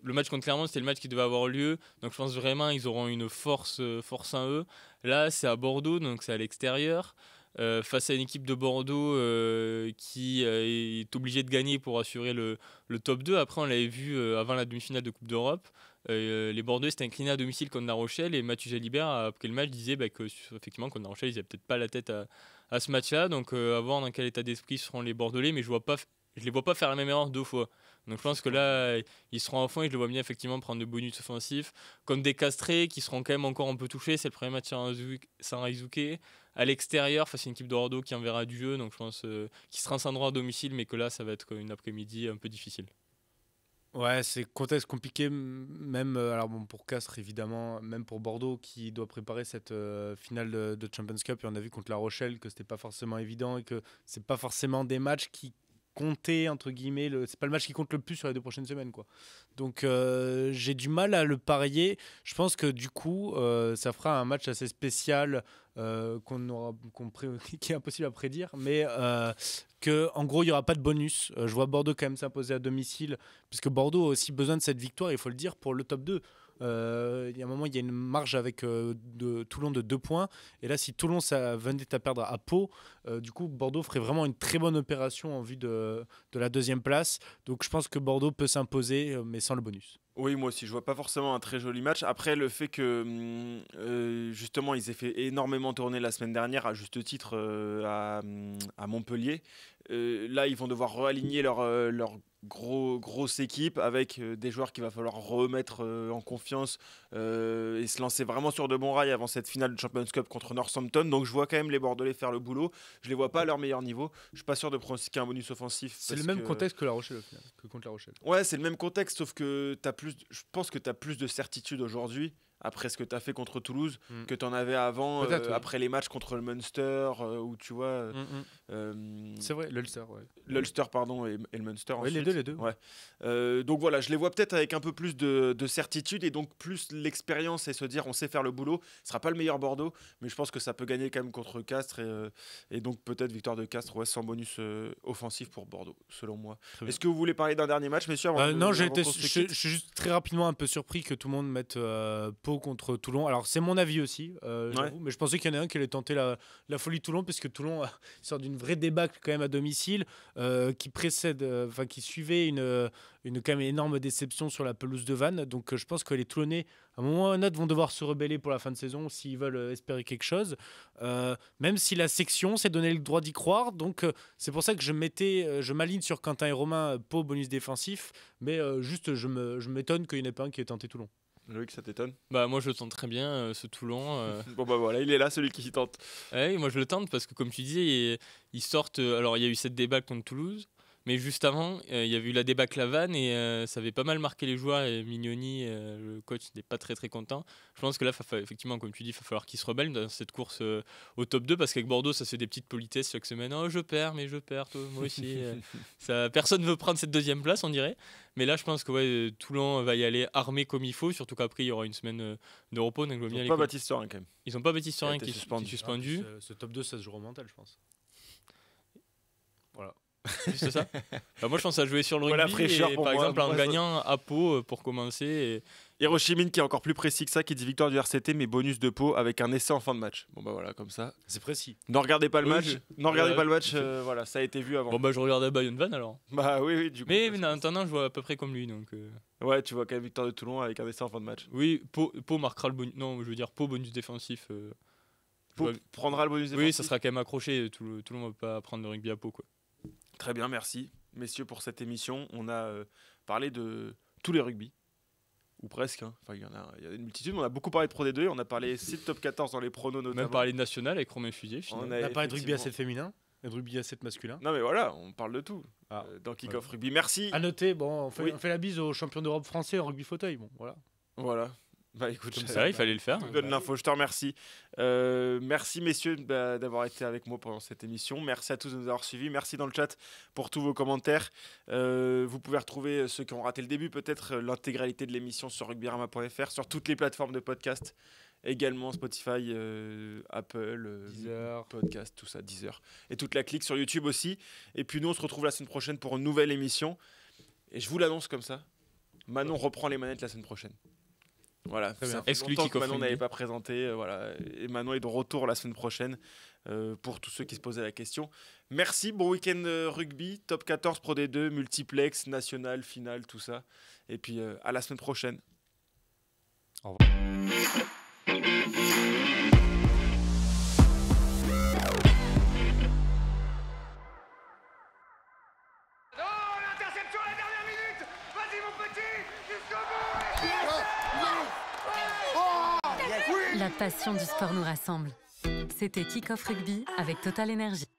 Le match contre Clermont, c'était le match qui devait avoir lieu, donc je pense vraiment qu'ils auront une force en eux. Là, c'est à Bordeaux, donc c'est à l'extérieur, face à une équipe de Bordeaux qui est obligée de gagner pour assurer le top 2. Après, on l'avait vu avant la demi-finale de Coupe d'Europe. Les Bordeaux s'étaient inclinés à domicile contre La Rochelle, et Mathieu Jalibert, après le match, disait que effectivement contre La Rochelle, ils n'avaient peut-être pas la tête à ce match-là. Donc à voir dans quel état d'esprit seront les Bordelais, mais je les vois pas faire la même erreur 2 fois. Donc je pense que là, ils seront à fond, et je les vois bien effectivement prendre de bonus offensifs, comme des castrés qui seront quand même encore un peu touchés. C'est le premier match sans Aïssouké à l'extérieur face à une équipe de Bordeaux qui enverra du jeu. Donc je pense qu'ils se transcendront à domicile, mais que là, ça va être une après-midi un peu difficile. Ouais, c'est contexte compliqué, même pour Castres évidemment, même pour Bordeaux qui doit préparer cette finale de Champions Cup, et on a vu contre La Rochelle que c'était pas forcément évident et que c'est pas forcément des matchs qui comptaient entre guillemets, c'est pas le match qui compte le plus sur les 2 prochaines semaines, quoi. Donc j'ai du mal à le parier. Je pense que du coup ça fera un match assez spécial qui est impossible à prédire, mais que en gros il n'y aura pas de bonus. Je vois Bordeaux quand même s'imposer à domicile, puisque Bordeaux a aussi besoin de cette victoire, il faut le dire, pour le top 2. Il y a un moment, il y a une marge avec Toulon de 2 points, et là si Toulon ça venait à perdre à Pau, du coup Bordeaux ferait vraiment une très bonne opération en vue de la 2e place. Donc je pense que Bordeaux peut s'imposer, mais sans le bonus. Oui, moi aussi, je vois pas forcément un très joli match. Après, le fait que justement ils aient fait énormément tourner la semaine dernière, à juste titre, à Montpellier, là ils vont devoir réaligner leur grosse équipe avec des joueurs qu'il va falloir remettre en confiance et se lancer vraiment sur de bons rails avant cette finale de Champions Cup contre Northampton. Donc je vois quand même les Bordelais faire le boulot. Je les vois pas à leur meilleur niveau. Je suis pas sûr de pronostiquer un bonus offensif. C'est le même contexte que La Rochelle au final, que contre La Rochelle. Ouais, c'est le même contexte, sauf que je pense que tu as plus de certitude aujourd'hui après ce que tu as fait contre Toulouse que tu en avais avant, oui. après les matchs contre le Munster, où tu vois. C'est vrai, l'Ulster, ouais. L'Ulster, pardon, et le Munster. Oui, ensuite. les deux. Ouais. Donc voilà, je les vois peut-être avec un peu plus de certitude et donc plus l'expérience et se dire on sait faire le boulot. Ce sera pas le meilleur Bordeaux, mais je pense que ça peut gagner quand même contre Castres et donc peut-être victoire de Castres, sans bonus offensif pour Bordeaux, selon moi. Est-ce que vous voulez parler d'un dernier match, messieurs? Non, je suis juste très rapidement un peu surpris que tout le monde mette Pau contre Toulon. Alors c'est mon avis aussi, mais je pensais qu'il y en a un qui allait tenter la folie Toulon, parce que Toulon sort d'une vraie débâcle quand même à domicile, qui suivait une quand même énorme déception sur la pelouse de Vannes. Donc je pense que les Toulonnais, à un moment ou à un autre, vont devoir se rebeller pour la fin de saison s'ils veulent espérer quelque chose. Même si la section s'est donné le droit d'y croire. Donc c'est pour ça que je m'aligne sur Quentin et Romain, Pau bonus défensif. Mais juste, je m'étonne qu'il n'y en ait pas un qui ait tenté Toulon. Loïc, ça t'étonne? Bah moi je le tente très bien, ce Toulon. Bon bah voilà, il est là, celui qui tente. Ouais, moi je le tente parce que comme tu disais, ils sortent. Alors il y a eu cette débâcle contre Toulouse, mais juste avant, il y a eu la débâcle à Vannes et ça avait pas mal marqué les joueurs. Et Mignoni, le coach, n'est pas très très content. Je pense que là, effectivement, comme tu dis, il va falloir qu'ils se rebellent dans cette course au top 2, parce qu'avec Bordeaux, ça se fait des petites politesses chaque semaine. Oh, je perds, toi, moi aussi. Personne ne veut prendre cette deuxième place, on dirait. Mais là, je pense que Toulon va y aller armé comme il faut, surtout qu'après, il y aura une semaine de repos. Donc, ils n'ont pas Baptiste Serin quand même. Ils n'ont pas Baptiste Serin qui est suspendu. Ce top 2, ça se joue au mental, je pense. Voilà. Juste ça. Moi je pense à jouer sur le rugby, la fraîcheur et, pour par moi, exemple en gagnant à Pau pour commencer. Hiroshimine qui est encore plus précis que ça, qui dit victoire du RCT mais bonus de Pau avec un essai en fin de match. Bon bah voilà, comme ça. C'est précis. Ne regardez pas le match. Voilà, ça a été vu avant. Bon bah je regarde à Bayonne Vannes alors. Bah oui, du coup. Mais en attendant, je vois à peu près comme lui donc. Ouais, tu vois quand même victoire de Toulon avec un essai en fin de match. Oui, Pau marquera le bonus. Non, je veux dire Pau bonus défensif. Pau prendra le bonus défensif. Oui, ça sera quand même accroché. Tout le monde va pas prendre de rugby à Pau quoi. Très bien, merci messieurs pour cette émission. On a parlé de tous les rugby, ou presque. Enfin, il y a une multitude. On a beaucoup parlé de Pro D2, on a parlé aussi de top 14 dans les pronos notamment. Même parlé de national avec Romain Fusier. On a parlé de rugby à 7 féminin et de rugby à 7 masculin. Non mais voilà, on parle de tout dans Kick-Off Rugby. Merci. À noter, on fait la bise aux champions d'Europe français en rugby fauteuil. Bon, voilà. Bah écoute, ça, il fallait le faire. Je donne l'info, je te remercie. Merci messieurs d'avoir été avec moi pendant cette émission. Merci à tous de nous avoir suivis. Merci dans le chat pour tous vos commentaires. Vous pouvez retrouver ceux qui ont raté le début, peut-être l'intégralité de l'émission sur rugbyrama.fr, sur toutes les plateformes de podcast, également Spotify, Apple, Deezer, podcast, tout ça, Deezer. Et toute la clique sur YouTube aussi. Et puis nous, on se retrouve la semaine prochaine pour une nouvelle émission. Et je vous l'annonce comme ça. Manon reprend les manettes la semaine prochaine. Voilà, ça fait longtemps que Manon n'avait pas présenté, et Manon est de retour la semaine prochaine pour tous ceux qui se posaient la question. Merci, bon week-end rugby, top 14, Pro D2, multiplex, national, finale, tout ça. Et puis à la semaine prochaine. Au revoir. La passion du sport nous rassemble. C'était Kick-Off Rugby avec Total Energy.